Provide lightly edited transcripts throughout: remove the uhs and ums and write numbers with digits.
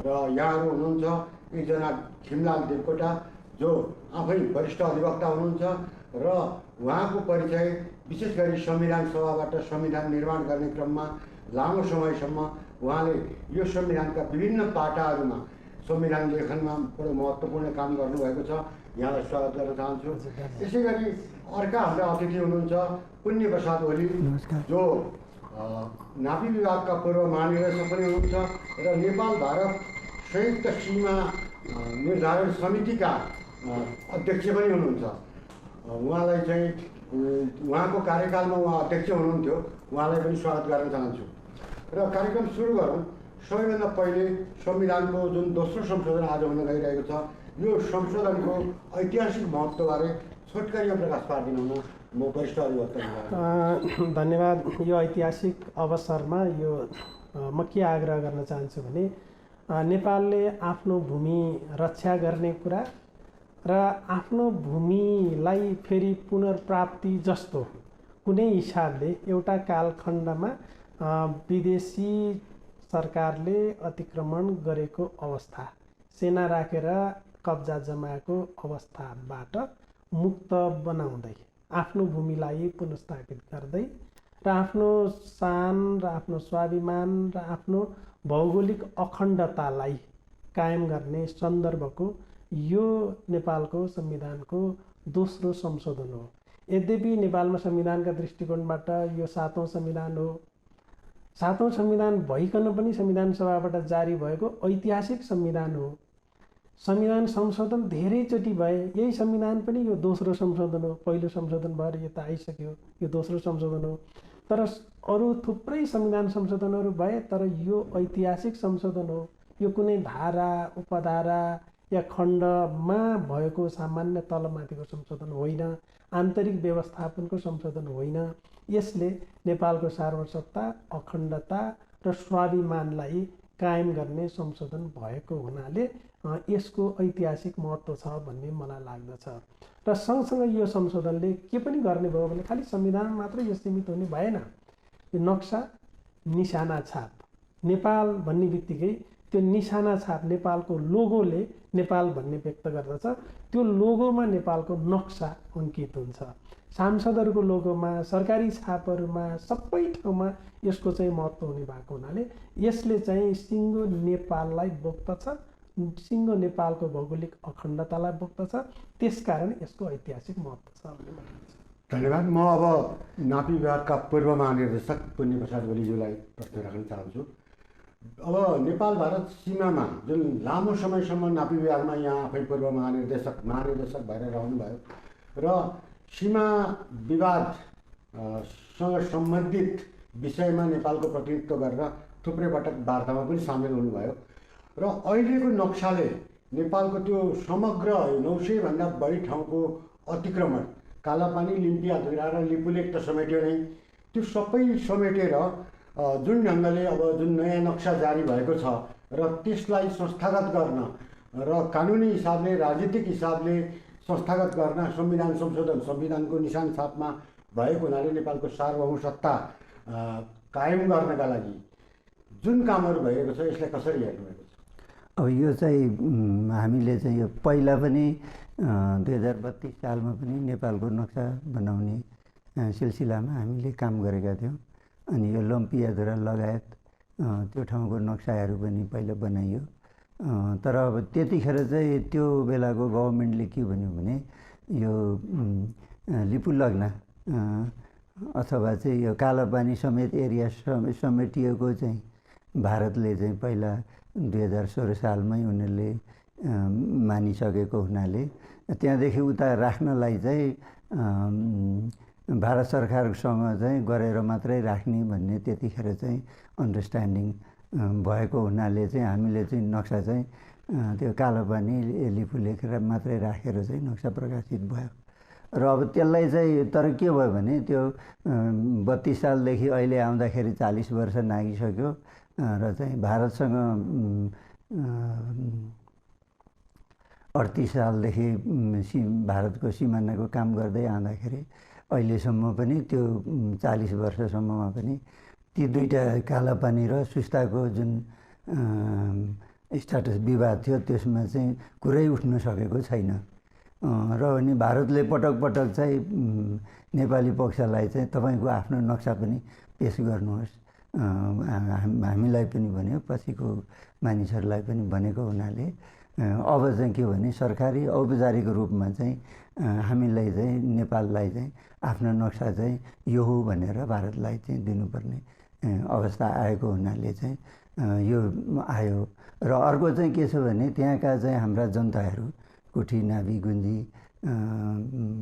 यहाँहरू हुनुहुन्छ एकजना खिमलाल देवकोटा जो आफै वरिष्ठ अधिवक्ता हुनुहुन्छ र उहाँको परिचय विशेष गरी संविधान सभाबाट संविधान निर्माण गर्ने क्रममा लामो समयसम्म उहाँले यो संविधानका विभिन्न पाटाहरूमा संविधान लेखनमा बडो महत्त्वपूर्ण काम गर्नुभएको छ। यहाँलाई स्वागत गर्न चाहन्छु। यसै गरी अर्का हाम्रा अतिथि हुनुहुन्छ पुण्य प्रसाद ओली जो नापी विभागका पूर्व महानिर्देशक पनि हुनुहुन्छ र नेपाल भारत संयुक्त सीमा निर्धारण समितिका अध्यक्ष पनि हुनुहुन्छ। उहाँलाई चाहिँ उहाँको कार्यकालमा उहाँ अध्यक्ष हुनुहुन्थ्यो, उहाँलाई पनि स्वागत गर्न चाहन्छु। र कार्यक्रम सुरु गरौँ। सबैभन्दा पहिले संविधानको जुन दोस्रो संशोधन आज हुन गइरहेको छ, यो संशोधनको ऐतिहासिक महत्त्वबारे छोटकरीमा प्रकाश पारिदिनु हुन म वरिष्ठ अधिवक्ता। धन्यवाद। यो ऐतिहासिक अवसरमा म के आग्रह गर्न चाहन्छु भने नेपालले आफ्नो भूमि रक्षा गर्ने कुरा र आफ्नो भूमिलाई फेरि पुनर्प्राप्ति जस्तो कुनै हिसाबले एउटा कालखण्डमा विदेशी सरकारले अतिक्रमण गरेको अवस्था, सेना राखेर कब्जा जमाएको अवस्थाबाट मुक्त बनाउँदै आफ्नो भूमिलाई पुनर्स्थापित गर्दै र आफ्नो शान र आफ्नो स्वाभिमान र आफ्नो भौगोलिक अखण्डतालाई कायम गर्ने सन्दर्भको यो नेपालको संविधानको दोस्रो संशोधन हो। यद्यपि नेपालमा संविधानका दृष्टिकोणबाट यो 7औं संविधान हो। 7औं संविधान भइकन पनि संविधान सभाबाट जारी भएको ऐतिहासिक संविधान हो। संविधान संशोधन धेरैचोटि भए, यही संविधान पनि यो दोस्रो संशोधन हो। पहिलो संशोधन भएर यो त आइसक्यो, यो दोस्रो संशोधन हो। तर अरू थुप्रै संविधान संशोधनहरू भए, तर यो ऐतिहासिक संशोधन हो। यो कुनै धारा, उपधारा या खण्डमा भएको सामान्य तलमाथिको संशोधन होइन, आन्तरिक व्यवस्थापनको संशोधन होइन। यसले नेपालको सार्वभौमसत्ता, अखण्डता र स्वाभिमानलाई कायम गर्ने संशोधन भएको हुनाले यसको ऐतिहासिक महत्त्व छ भन्ने मलाई लाग्दछ। र सँगसँगै यो संशोधनले के पनि गर्ने भयो भने खालि संविधान मात्रै यो सीमित हुने भएन। यो नक्सा, निशाना छाप, नेपाल भन्ने बित्तिकै त्यो निशाना छाप, नेपालको लोगोले नेपाल भन्ने व्यक्त गर्दछ। त्यो लोगोमा नेपालको नक्सा अङ्कित हुन्छ। सांसदहरूको लोगोमा, सरकारी छापहरूमा, सबै ठाउँमा यसको चाहिँ महत्त्व हुने भएको हुनाले यसले चाहिँ सिङ्गो नेपाललाई बोक्दछ, सिङ्गो नेपालको भौगोलिक अखण्डतालाई बोक्दछ। त्यसकारण यसको ऐतिहासिक महत्त्व छ भन्ने मलाई लाग्छ। धन्यवाद। म अब नापी विभागका पूर्व महानिर्देशक पुण्य प्रसाद ओलीज्यूलाई प्रश्न राख्न चाहन्छु। अब नेपाल भारत सीमामा जुन लामो समयसम्म नापी विभागमा यहाँ आफै पूर्व महानिर्देशक भएर रहनुभयो र सीमा विवादसँग सम्बन्धित विषयमा नेपालको प्रतिनिधित्व गरेर थुप्रै पटक वार्तामा पनि सामेल हुनुभयो र अहिलेको नक्साले नेपालको त्यो समग्र 900 भन्दा बढी ठाउँको अतिक्रमण, कालापानी, लिम्पिया, धुरा र लिपुलेक त समेट्यो नै, त्यो सबै समेटेर जुन ढङ्गले अब जुन नयाँ नक्सा जारी भएको छ र त्यसलाई संस्थागत गर्न र कानुनी हिसाबले, राजनीतिक हिसाबले संस्थागत गर्न संविधान संशोधन संविधानको निशान छापमा भएको हुनाले नेपालको सार्वभौमसत्ता कायम गर्नका लागि जुन कामहरू भइरहेको छ यसलाई कसरी हेर्नुभएको छ? अब यो चाहिँ हामीले चाहिँ यो पहिला पनि 2032 सालमा पनि नेपालको नक्सा बनाउने सिलसिलामा हामीले काम गरेका थियौँ। अनि यो लम्पियाधुरा लगायत त्यो ठाउँको नक्साहरू पनि पहिला बनाइयो। तर अब त्यतिखेर चाहिँ त्यो बेलाको गभर्मेन्टले के भन्यो भने यो लिपुलग्ना अथवा चाहिँ यो कालापानी समेत एरिया समेटिएको चाहिँ भारतले चाहिँ पहिला 2016 सालमै उनीहरूले मानिसकेको हुनाले त्यहाँदेखि उता राख्नलाई चाहिँ भारत सरकारसँग चाहिँ गरेर मात्रै राख्ने भन्ने त्यतिखेर चाहिँ अन्डरस्ट्यान्डिङ भएको हुनाले चाहिँ हामीले चाहिँ नक्सा चाहिँ त्यो कालापानी लिपुलेख मात्रै राखेर चाहिँ नक्सा प्रकाशित भयो। र अब त्यसलाई चाहिँ तर के भयो भने त्यो 32 सालदेखि अहिले आउँदाखेरि 40 वर्ष नागिसक्यो र चाहिँ भारतसँग 38 सालदेखि भारतको सिमानाको काम गर्दै आउँदाखेरि अहिलेसम्म पनि त्यो 40 वर्षसम्ममा पनि ती दुईटा कालापानी र सुस्ताको जुन स्ट्याटस विवाद थियो, त्यसमा चाहिँ कुरै उठ्न सकेको छैन। र अनि भारतले पटक पटक चाहिँ नेपाली पक्षलाई चाहिँ तपाईँको आफ्नो नक्सा पनि पेस गर्नुहोस् हामीलाई पनि भन्यो, पछिको मानिसहरूलाई पनि भनेको हुनाले अब चाहिँ के भने सरकारी औपचारिक रूपमा चाहिँ हामीलाई चाहिँ नेपाललाई चाहिँ आफ्नो नक्सा चाहिँ यो हो भनेर भारतलाई चाहिँ दिनुपर्ने अवस्था आएको हुनाले चाहिँ यो आयो। र अर्को चाहिँ के छ भने त्यहाँका चाहिँ हाम्रा जनताहरू कुठी, नाभी, गुन्जी,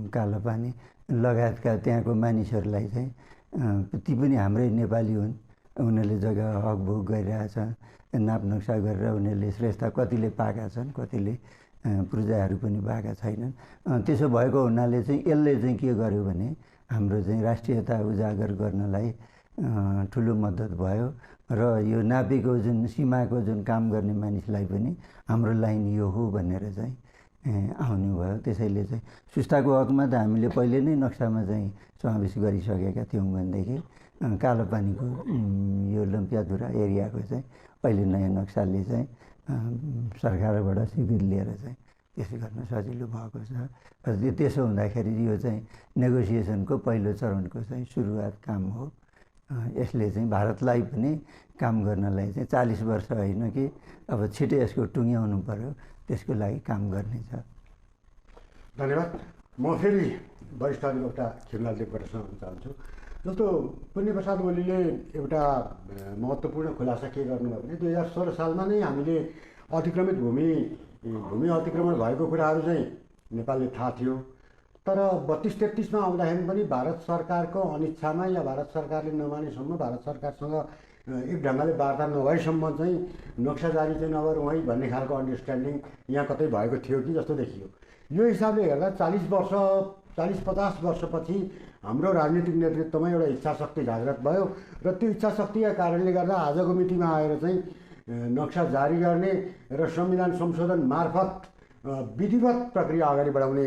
कालापानी लगायतका त्यहाँको मानिसहरूलाई चाहिँ ती पनि हाम्रै नेपाली हुन्, उनीहरूले जग्गा हकभोग गरिरहेछ, नाप नक्सा गरेर उनीहरूले श्रेष्ठता कतिले पाएका छन्, कतिले पूर्जाहरू पनि पाएका छैनन्। त्यसो भएको हुनाले चाहिँ यसले चाहिँ के गर्यो भने हाम्रो चाहिँ राष्ट्रियता उजागर गर्नलाई ठुलो मद्दत भयो। र यो नापीको जुन सीमाको जुन काम गर्ने मानिसलाई पनि हाम्रो लाइन यो हो भनेर चाहिँ आउनु भयो। त्यसैले चाहिँ सुस्ताको हकमा त हामीले पहिले नै नक्सामा चाहिँ समावेश गरिसकेका थियौँ भनेदेखि कालोपानीको यो लम्पियाधुरा एरियाको चाहिँ अहिले नयाँ नक्साले चाहिँ सरकारबाट स्वीकृति लिएर चाहिँ त्यसो गर्न सजिलो भएको छ। त्यसो हुँदाखेरि यो चाहिँ नेगोसिएसनको पहिलो चरणको चाहिँ सुरुवात काम हो। यसले चाहिँ भारतलाई पनि काम गर्नलाई चाहिँ 40 वर्ष होइन कि अब छिटै यसको टुङ्ग्याउनु पर्यो, त्यसको लागि काम गर्नेछ। धन्यवाद। म फेरि वरिष्ठ अधिवक्ता खिमलाल देवकोटा सुनाउन चाहन्छु। जस्तो पुण्यप्रसाद ओलीले एउटा महत्त्वपूर्ण खुलासा के गर्नुभयो भने 2016 सालमा नै हामीले अतिक्रमित भूमि अतिक्रमण भएको कुराहरू चाहिँ नेपालले थाहा थियो, तर 32-33मा आउँदाखेरि पनि भारत सरकारको अनिच्छामा या भारत सरकारले नमानेसम्म, भारत सरकारसँग एक ढङ्गले वार्ता नभएसम्म चाहिँ नक्सा जारी चाहिँ नगर वहीँ भन्ने खालको अन्डरस्ट्यान्डिङ यहाँ कतै भएको थियो कि जस्तो देखियो। यो हिसाबले हेर्दा 40-50 वर्षपछि हाम्रो राजनीतिक नेतृत्वमा एउटा इच्छाशक्ति जागृत भयो र त्यो इच्छाशक्तिका कारणले गर्दा आजको मितिमा आएर चाहिँ नक्सा जारी गर्ने र संविधान संशोधन मार्फत विधिवत प्रक्रिया अगाडि बढाउने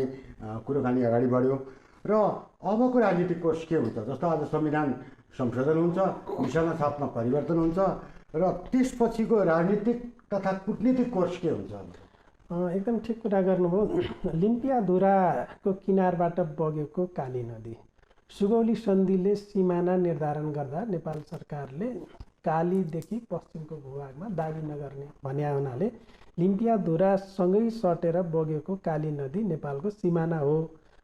कुरोकानी अगाडि बढ्यो। र अबको राजनीतिक कोर्स के हुन्छ? जस्तो आज संविधान संशोधन हुन्छ, निशाना छापमा परिवर्तन हुन्छ र त्यसपछिको राजनीतिक तथा कूटनीतिक कोर्स के हुन्छ? एकदम ठिक कुरा गर्नुभयो। लिम्पियाधुराको किनारबाट बगेको काली नदी, सुगौली सन्धिले सिमाना निर्धारण गर्दा नेपाल सरकारले कालीदेखि पश्चिमको भूभागमा दाबी नगर्ने भन्या हुनाले लिम्पियाधुरासँगै सटेर बगेको काली नदी नेपालको सिमाना हो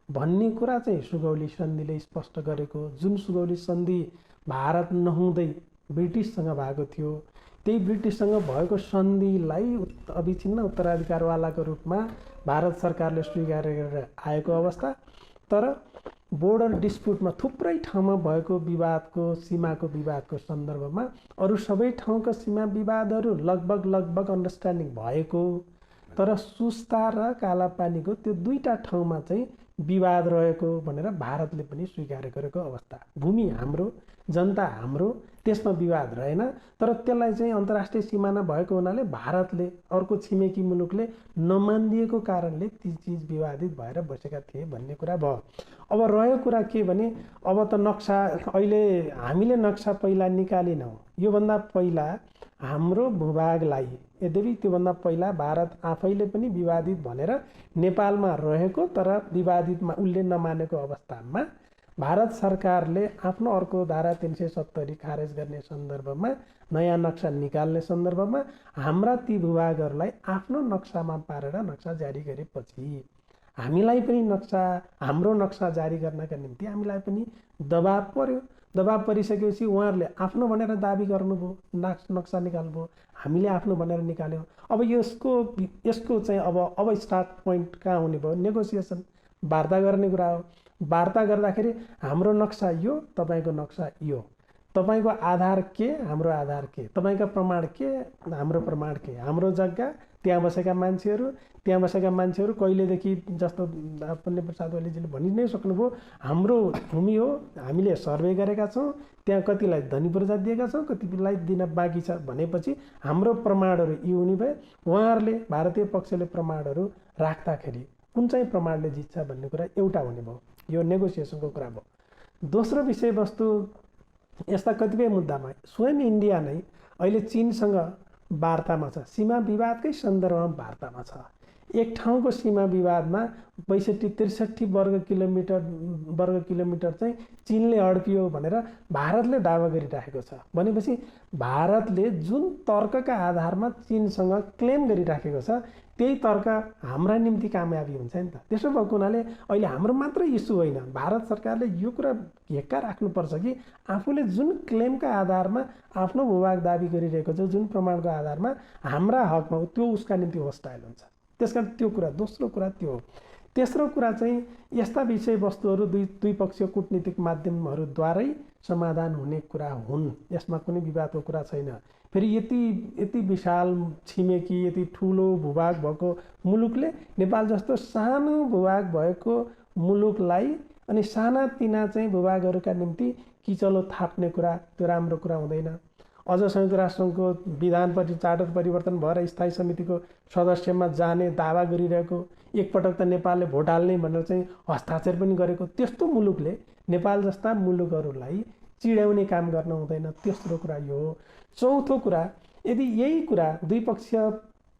भन्ने कुरा चाहिँ सुगौली सन्धिले स्पष्ट गरेको। जुन सुगौली सन्धि भारत नहुँदै ब्रिटिससँग भएको थियो, त्यही ब्रिटिससँग भएको सन्धिलाई अविच्छिन्न उत्तराधिकारवालाको रूपमा भारत सरकारले स्वीकार गरेर आएको अवस्था। तर बोर्डर डिस्प्युटमा थुप्रै ठाउँमा भएको विवादको, सीमाको विवादको सन्दर्भमा अरू सबै ठाउँका सीमा विवादहरू लगभग अन्डरस्ट्यान्डिङ भएको, तर सुस्ता र कालापानीको त्यो दुईटा ठाउँमा चाहिँ विवाद रहेको भनेर भारतले पनि स्वीकार गरेको अवस्था। भूमि हाम्रो, जनता हाम्रो, त्यसमा विवाद रहेन, तर त्यसलाई चाहिँ अन्तर्राष्ट्रिय सिमाना भएको हुनाले भारतले, अर्को छिमेकी मुलुकले नमानिदिएको कारणले ती चिज विवादित भएर बसेका थिए भन्ने कुरा भयो। अब रह्यो कुरा के भने अब त नक्सा अहिले हामीले नक्सा पहिला निकालेनौँ। योभन्दा पहिला हाम्रो भूभागलाई, यद्यपि त्योभन्दा पहिला भारत आफैले पनि विवादित भनेर नेपालमा रहेको तर विवादितमा उसले नमानेको अवस्थामा भारत सरकारले आफ्नो अर्को धारा 370 खारेज गर्ने सन्दर्भमा, नयाँ नक्सा निकाल्ने सन्दर्भमा हाम्रा ती भूभागहरूलाई आफ्नो नक्सामा पारेर नक्सा जारी गरेपछि हामीलाई पनि हाम्रो नक्सा जारी गर्नका निम्ति हामीलाई पनि दबाब पर्यो। दबाब परिसकेपछि उहाँहरूले आफ्नो भनेर दाबी गर्नुभयो, नक्सा निकाल्नुभयो, हामीले आफ्नो भनेर निकाल्यौँ। अब यसको चाहिँ अब स्टार्ट पोइन्ट कहाँ हुने भयो? नेगोसिएसन, वार्ता गर्ने कुरा हो। वार्ता गर्दाखेरि हाम्रो नक्सा यो, तपाईँको नक्सा यो, तपाईँको आधार के, हाम्रो आधार के, तपाईँका प्रमाण के, हाम्रो प्रमाण के, हाम्रो जग्गा, त्यहाँ बसेका मान्छेहरू कहिलेदेखि, जस्तो पुण्यप्रसाद ओलीजीले भनि नै सक्नुभयो, हाम्रो भूमि हो, हामीले सर्वे गरेका छौँ, त्यहाँ कतिलाई धनी पूर्जा दिएका छौँ, कतिलाई दिन बाँकी छ भनेपछि हाम्रो प्रमाणहरू यी हुने भए उहाँहरूले, भारतीय पक्षले प्रमाणहरू राख्दाखेरि कुन चाहिँ प्रमाणले जित्छ भन्ने कुरा एउटा हुने भयो। यो नेगोसिएसनको कुरा भयो। दोस्रो विषयवस्तु, यस्ता कतिपय मुद्दामा स्वयं इन्डिया नै अहिले चीनसँग वार्तामा छ, सीमा विवादकै सन्दर्भमा वार्तामा छ। एक ठाउँको सीमा विवादमा 62-63 वर्ग किलोमिटर चाहिँ चीनले अड्कियो भनेर भारतले दावा गरिराखेको छ। भनेपछि भारतले जुन तर्कका आधारमा चीनसँग क्लेम गरिराखेको छ त्यही तर्क हाम्रा निम्ति कामयाबी हुन्छ नि त। त्यसो भएको हुनाले अहिले हाम्रो मात्र इस्यु होइन, भारत सरकारले यो कुरा हेक्का राख्नुपर्छ कि आफूले जुन क्लेमका आधारमा आफ्नो भूभाग दाबी गरिरहेको छ, जुन प्रमाणको आधारमा हाम्रा हकमा त्यो उसका निम्ति होस्टाइल हुन्छ। त्यसकारण त्यो कुरा, दोस्रो कुरा त्यो हो। तेस्रो कुरा चाहिँ यस्ता विषयवस्तुहरू द्विपक्षीय कूटनीतिक माध्यमहरूद्वारै समाधान हुने कुरा हुन्, यसमा कुनै विवादको कुरा छैन। फेरि यति विशाल छिमेकी, यति ठुलो भूभाग भएको मुलुकले, नेपाल जस्तो सानो भूभाग भएको मुलुकलाई अनि सानातिना चाहिँ भूभागहरूका निम्ति किचलो थाप्ने कुरा, त्यो राम्रो कुरा हुँदैन। अझ संयुक्त राष्ट्रको विधानपछि चार्टर परिवर्तन भएर स्थायी समितिको सदस्यमा जाने दावा गरिरहेको, एकपटक त नेपालले भोट हाल्ने भनेर चाहिँ हस्ताक्षर पनि गरेको, त्यस्तो मुलुकले नेपाल जस्ता मुलुकहरूलाई चिड्याउने काम गर्न हुँदैन। तेस्रो कुरा यो हो। चौथो कुरा, यदि यही कुरा द्विपक्षीय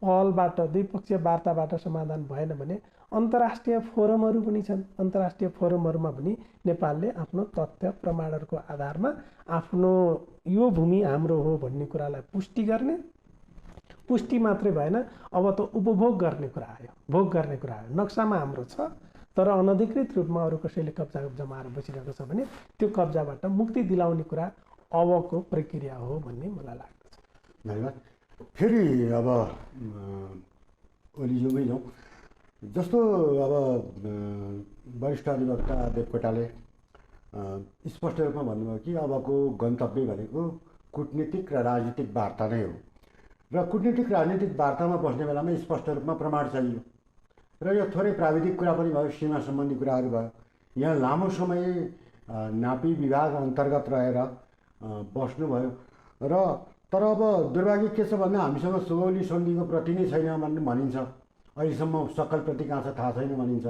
पहलबाट, द्विपक्षीय वार्ताबाट समाधान भएन भने अन्तर्राष्ट्रिय फोरमहरू पनि छन्। अन्तर्राष्ट्रिय फोरमहरूमा पनि नेपालले आफ्नो तथ्य प्रमाणहरूको आधारमा आफ्नो यो भूमि हाम्रो हो भन्ने कुरालाई पुष्टि गर्ने, पुष्टि मात्रै भएन, अब त उपभोग गर्ने कुरा आयो, भोग गर्ने कुरा आयो। नक्सामा हाम्रो छ तर अनधिकृत रूपमा अरू कसैले कब्जा जमाएर बसिरहेको छ भने त्यो कब्जाबाट मुक्ति दिलाउने कुरा अबको प्रक्रिया हो भन्ने मलाई लाग्दछ। धन्यवाद। फेरि अब ओलीज्यूमै जाउँ। जस्तो अब वरिष्ठ अधिवक्ता देवकोटाले स्पष्ट रूपमा भन्नुभयो कि अबको गन्तव्य भनेको कूटनीतिक र राजनीतिक वार्ता नै हो र कूटनीतिक राजनीतिक वार्तामा बस्ने बेलामा स्पष्ट रूपमा प्रमाण चाहियो र यो थोरै प्राविधिक कुरा पनि भयो, सीमा सम्बन्धी कुराहरू भयो। यहाँ लामो समय नापी विभाग अन्तर्गत रहेर बस्नुभयो र तर अब दुर्भाग्य के छ भन्दा हामीसँग सुगौली सन्धिको प्रति नै छैन भन्ने भनिन्छ। अहिलेसम्म सक्कल प्रति कहाँ छ थाहा छैन भनिन्छ।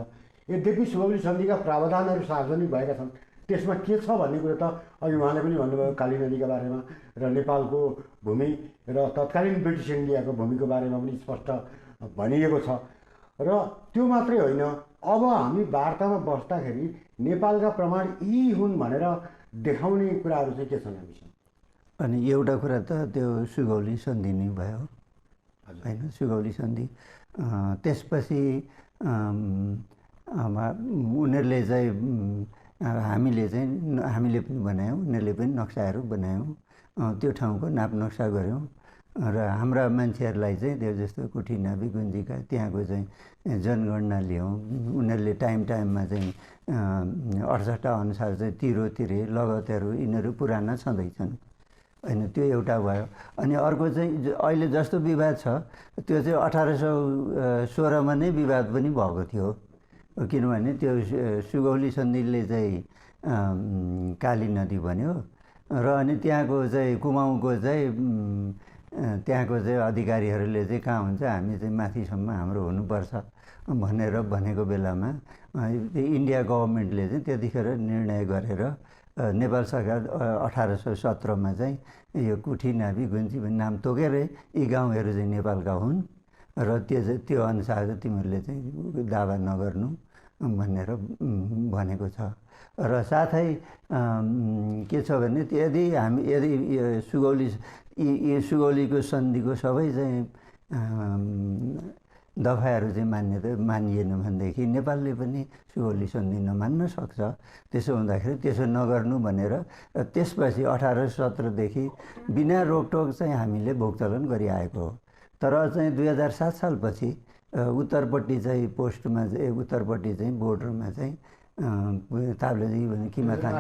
यद्यपि सुगौली सन्धिका प्रावधानहरू सार्वजनिक भएका छन्, त्यसमा के छ भन्ने कुरो त अघि उहाँले पनि भन्नुभयो काली नदीका बारेमा र नेपालको भूमि र तत्कालीन ब्रिटिस इन्डियाको भूमिको बारेमा पनि स्पष्ट भनिएको छ। र त्यो मात्रै होइन, अब हामी वार्तामा बस्दाखेरि नेपालका प्रमाण यी हुन् भनेर देखाउने कुराहरू चाहिँ के छन् हामीसँग? अनि एउटा कुरा त त्यो सुगौली सन्धि नै भयो होइन, सुगौली सन्धि। त्यसपछि उनीहरूले चाहिँ हामीले पनि बनायौँ, उनीहरूले पनि नक्साहरू बनायौँ, त्यो ठाउँको नाप नक्सा गऱ्यौँ र हाम्रा मान्छेहरूलाई चाहिँ त्यो जस्तो कुठी नाभी गुन्जीका त्यहाँको चाहिँ जनगणना ल्याउँ। उनीहरूले टाइममा चाहिँ 68 अनुसार चाहिँ तिरो तिरे लगतहरू यिनीहरू पुराना छँदैछन् होइन, त्यो एउटा भयो। अनि अर्को चाहिँ अहिले जस्तो विवाद छ त्यो चाहिँ 1816मा नै विवाद पनि भएको थियो, किनभने त्यो सुगौली सन्धिले चाहिँ काली नदी भन्यो र अनि त्यहाँको चाहिँ कुमाउँको चाहिँ त्यहाँको चाहिँ अधिकारीहरूले चाहिँ कहाँ हुन्छ, हामी चाहिँ माथिसम्म हाम्रो हुनुपर्छ भनेर भनेको बेलामा इन्डिया गभर्मेन्टले चाहिँ त्यतिखेर निर्णय गरेर नेपाल सरकार 1817मा चाहिँ यो कुठी नाभी गुन्जी भन्ने नाम तोकेरै यी गाउँहरू चाहिँ नेपालका हुन् र त्यो अनुसार चाहिँ तिमीहरूले चाहिँ दावा नगर्नु भनेर भनेको छ। र साथै के छ भने यदि सुगौलीको सन्धिको सबै चाहिँ दफाहरू चाहिँ मानिएन भनेदेखि नेपालले पनि सुगौली सन्धि नमान्न सक्छ। त्यसो हुँदाखेरि त्यसो नगर्नु भनेर त्यसपछि 1817देखि बिना रोकटोक चाहिँ हामीले भोगचलन गरिआएको हो। तर चाहिँ 2007 सालपछि उत्तरपट्टि चाहिँ पोस्टमा चाहिँ उत्तरपट्टि चाहिँ बोर्डरमा चाहिँ ताब्लेजी भने किमाथान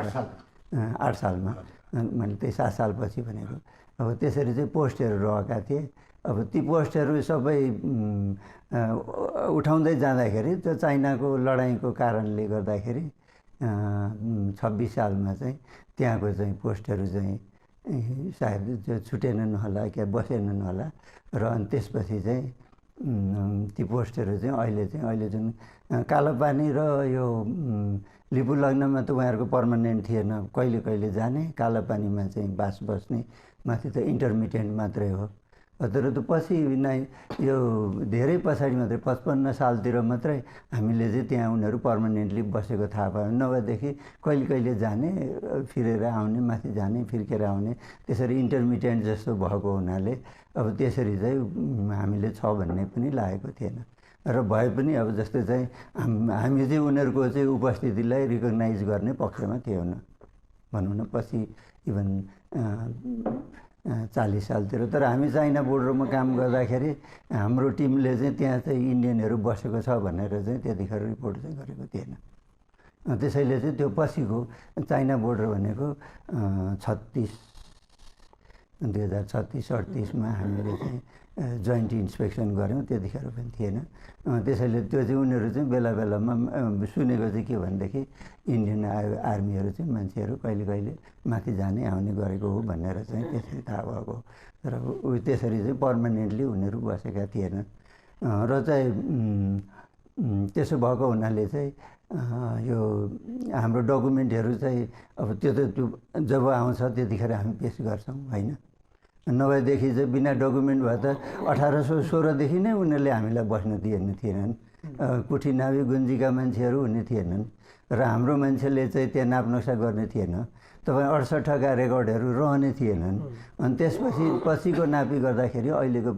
8 सालमा मैले त्यही 7 सालपछि भनेको। अब त्यसरी चाहिँ पोस्टहरू रहेका थिए। अब ती पोस्टहरू सबै उठाउँदै जाँदाखेरि त्यो चाइनाको लडाइँको कारणले गर्दाखेरि 26 सालमा चाहिँ त्यहाँको चाहिँ पोस्टहरू चाहिँ सायद त्यो छुटेनन् होला क्या बसेनन् होला र अनि त्यसपछि चाहिँ ती पोस्टहरू चाहिँ अहिले जुन कालोपानी र यो लिपु लग्नमा त उहाँहरूको पर्मानेन्ट थिएन, कहिले कहिले जाने, कालोपानीमा चाहिँ बास बस्ने, माथि त इन्टरमिडिएट मात्रै हो। तर त्यो पछि नै यो धेरै पछाडि मात्रै 55 सालतिर मात्रै हामीले चाहिँ त्यहाँ उनीहरू पर्मानेन्टली बसेको थाहा पायौँ। नभएदेखि कहिले कहिले जाने, फिरेर आउने, माथि जाने, फिर्केर आउने, त्यसरी इन्टरमिडिएट जस्तो भएको हुनाले अब त्यसरी चाहिँ हामीले छ भन्ने पनि लागेको थिएन। र भए पनि अब जस्तै चाहिँ हामी चाहिँ उनीहरूको चाहिँ उपस्थितिलाई रिकगनाइज गर्ने पक्षमा थिएन भनौँ न। पछि इभन 40 सालतिर तर हामी चाइना बोर्डरमा काम गर्दाखेरि हाम्रो टिमले चाहिँ त्यहाँ चाहिँ इन्डियनहरू बसेको छ भनेर चाहिँ त्यतिखेर रिपोर्ट चाहिँ गरेको थिएन। त्यसैले चाहिँ त्यो पछिको चाइना बोर्डर भनेको 2036-38मा हामीले चाहिँ जोइन्ट इन्सपेक्सन गऱ्यौँ, त्यतिखेर पनि थिएन। त्यसैले त्यो चाहिँ उनीहरू चाहिँ बेला बेलामा सुनेको चाहिँ के भनेदेखि इन्डियन आर्मीहरू चाहिँ मान्छेहरू कहिले कहिले माथि जाने आउने गरेको हो भनेर चाहिँ त्यसरी थाहा भएको। तर त्यसरी चाहिँ पर्मानेन्टली उनीहरू बसेका थिएनन्। र चाहिँ त्यसो भएको हुनाले चाहिँ यो हाम्रो डकुमेन्टहरू चाहिँ अब त्यो त त्यो जब आउँछ त्यतिखेर हामी पेस गर्छौँ होइन। नभएदेखि चाहिँ बिना डकुमेन्ट भए त 1816देखि नै उनीहरूले हामीलाई बस्न थिएनन्। कुठी नाभी गुन्जीका मान्छेहरू हुने थिएनन् र हाम्रो मान्छेले चाहिँ त्यहाँ नाप नक्सा गर्ने थिएन। तपाईँ 68का रेकर्डहरू रहने थिएनन्। अनि त्यसपछि पछिको नापी गर्दाखेरि अहिलेको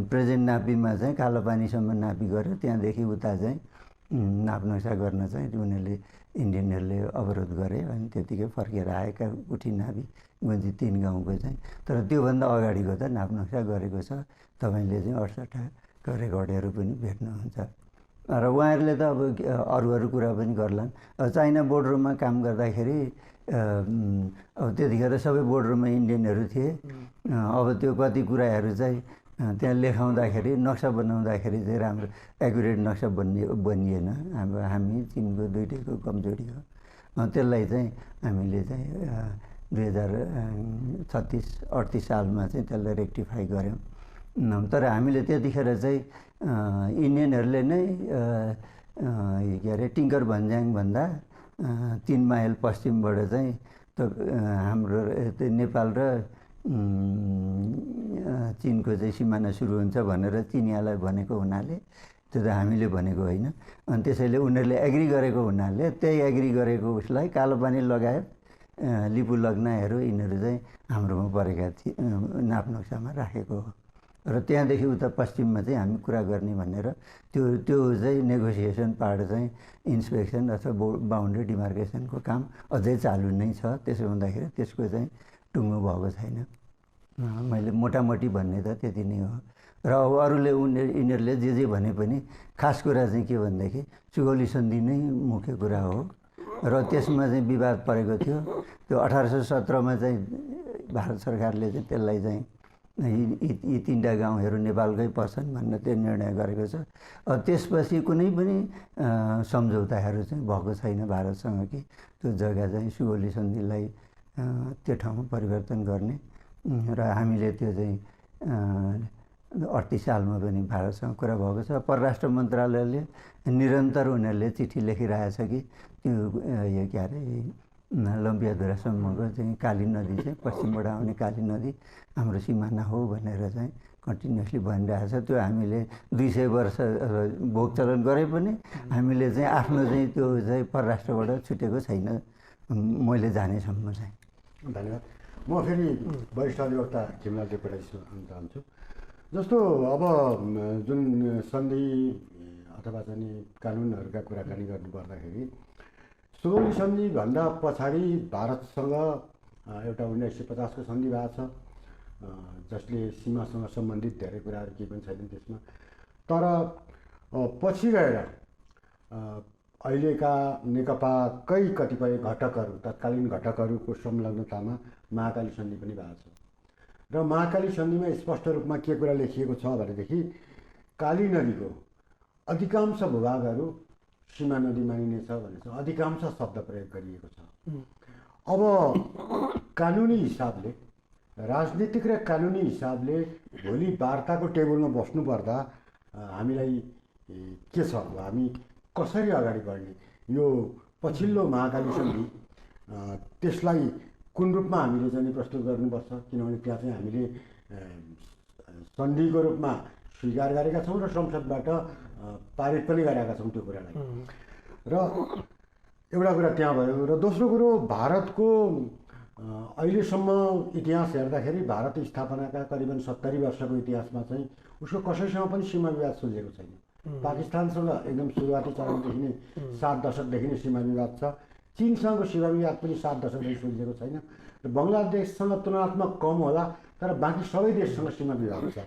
प्रेजेन्ट नापीमा चाहिँ कालोपानीसम्म नापी गरेर त्यहाँदेखि उता चाहिँ नाप नक्सा गर्न चाहिँ उनीहरूले इन्डियनहरूले अवरोध गरे अनि त्यतिकै फर्केर आएका कुठी नाभी गुन्जी 3 गाउँको चाहिँ। तर त्योभन्दा अगाडिको त नाप नक्सा गरेको छ। तपाईँले चाहिँ 68का रेकर्डहरू पनि भेट्नुहुन्छ। र उहाँहरूले त अब अरू कुरा पनि गर्लान्। चाइना बोर्डरमा काम गर्दाखेरि अब त्यतिखेर सबै बोर्डरमा इन्डियनहरू थिए। अब त्यो कति कुराहरू चाहिँ त्यहाँ लेखाउँदाखेरि नक्सा बनाउँदाखेरि चाहिँ राम्रो एकुरेट नक्सा बनिएन। हामी चिनको दुइटैको कमजोरी हो। त्यसलाई चाहिँ हामीले चाहिँ 2036-38 सालमा चाहिँ त्यसलाई रेक्टिफाई गऱ्यौँ। तर हामीले त्यतिखेर चाहिँ इन्डियनहरूले नै के अरे टिङ्कर भन्ज्याङ भन्दा 3 माइल पश्चिमबाट चाहिँ हाम्रो नेपाल र चिनको चाहिँ सिमाना सुरु हुन्छ भनेर चिनियालाई भनेको हुनाले त्यो त हामीले भनेको होइन। अनि त्यसैले उनीहरूले एग्री गरेको हुनाले त्यही एग्री गरेको उसलाई कालोपानी लगायत लिपु लग्नाहरू यिनीहरू चाहिँ हाम्रोमा परेका थिए नाप नक्सामा राखेको हो। र त्यहाँदेखि उता पश्चिममा चाहिँ हामी कुरा गर्ने भनेर त्यो चाहिँ नेगोसिएसन पार्ट चाहिँ इन्सपेक्सन अथवा बााउन्ड्री डिमार्केसनको काम अझै चालु नै छ। त्यसो हुँदाखेरि त्यसको चाहिँ टुङ्गो भएको छैन। मैले मोटामोटी भन्ने त त्यति नै हो। र अब अरूले यिनीहरूले जे भने पनि खास कुरा चाहिँ के भनेदेखि सुगौली सन्धि नै मुख्य कुरा हो। र त्यसमा चाहिँ विवाद परेको थियो। त्यो 1817मा चाहिँ भारत सरकारले चाहिँ त्यसलाई चाहिँ यी 3टा गाउँहरू नेपालकै पर्छन् भनेर त्यो निर्णय गरेको छ। त्यसपछि कुनै पनि सम्झौताहरू चाहिँ भएको छैन भारतसँग कि त्यो जग्गा चाहिँ सुगौली सन्धिलाई त्यो ठाउँमा परिवर्तन गर्ने। र हामीले त्यो चाहिँ 38 सालमा पनि भारतसँग कुरा भएको छ। परराष्ट्र मन्त्रालयले निरन्तर उनीहरूले चिठी लेखिरहेछ कि त्यो यो के अरे लम्बियाधुरासम्मको चाहिँ काली नदी चाहिँ पश्चिमबाट आउने काली नदी हाम्रो सिमाना हो भनेर चाहिँ कन्टिन्युसली भनिरहेछ। त्यो हामीले 200 वर्ष भोग चलन गरे पनि हामीले चाहिँ आफ्नो चाहिँ त्यो चाहिँ परराष्ट्रबाट छुटेको छैन मैले जानेसम्म चाहिँ। धन्यवाद। म फेरि वरिष्ठ अधिवक्ता खिमलाल देवकोटा चाहन्छु। जस्तो अब जुन सन्धि अथवा चाहिँ कानुनहरूका कुराकानी गर्नुपर्दाखेरि सुगौली सन्धिभन्दा पछाडि भारतसँग एउटा 1950को सन्धि भएको छ जसले सीमासँग सम्बन्धित धेरै कुराहरू केही पनि छैनन् त्यसमा। तर पछि गएर अहिलेका नेकपाकै कतिपय घटकहरू तत्कालीन घटकहरूको संलग्नतामा महाकाली सन्धि पनि भएको छ। र महाकाली सन्धिमा स्पष्ट रूपमा के कुरा लेखिएको छ भनेदेखि काली नदीको अधिकांश भूभागहरू सीमा नदी मानिनेछ भनेर अधिकांश शब्द प्रयोग गरिएको छ। अब कानुनी हिसाबले राजनीतिक र कानुनी हिसाबले भोलि वार्ताको टेबलमा बस्नुपर्दा हामीलाई के छ, हामी कसरी अगाडि बढ्ने? यो पछिल्लो महाकाली सन्धि त्यसलाई कुन रूपमा हामीले चाहिँ प्रस्तुत गर्नुपर्छ? किनभने त्यहाँ चाहिँ हामीले सन्धिको रूपमा स्वीकार गरेका छौँ र संसदबाट पारित पनि गरेका छौँ त्यो कुरालाई। र एउटा कुरा त्यहाँ भयो। र दोस्रो कुरो, भारतको अहिलेसम्म इतिहास हेर्दाखेरि भारत स्थापनाका करिबन 70 वर्षको इतिहासमा चाहिँ उसको कसैसँग पनि सीमा विवाद सुल्झेको छैन। पाकिस्तानसँग एकदम सुरुवाती चरणदेखि नै 7 दशकदेखि नै सीमा विवाद छ। चीनसँगको सीमा विवाद पनि 7 दशकदेखि सुल्झेको छैन। र बङ्गलादेशसँग तुलनात्मक कम होला, तर बाँकी सबै देशसँग सीमा विवाद छ।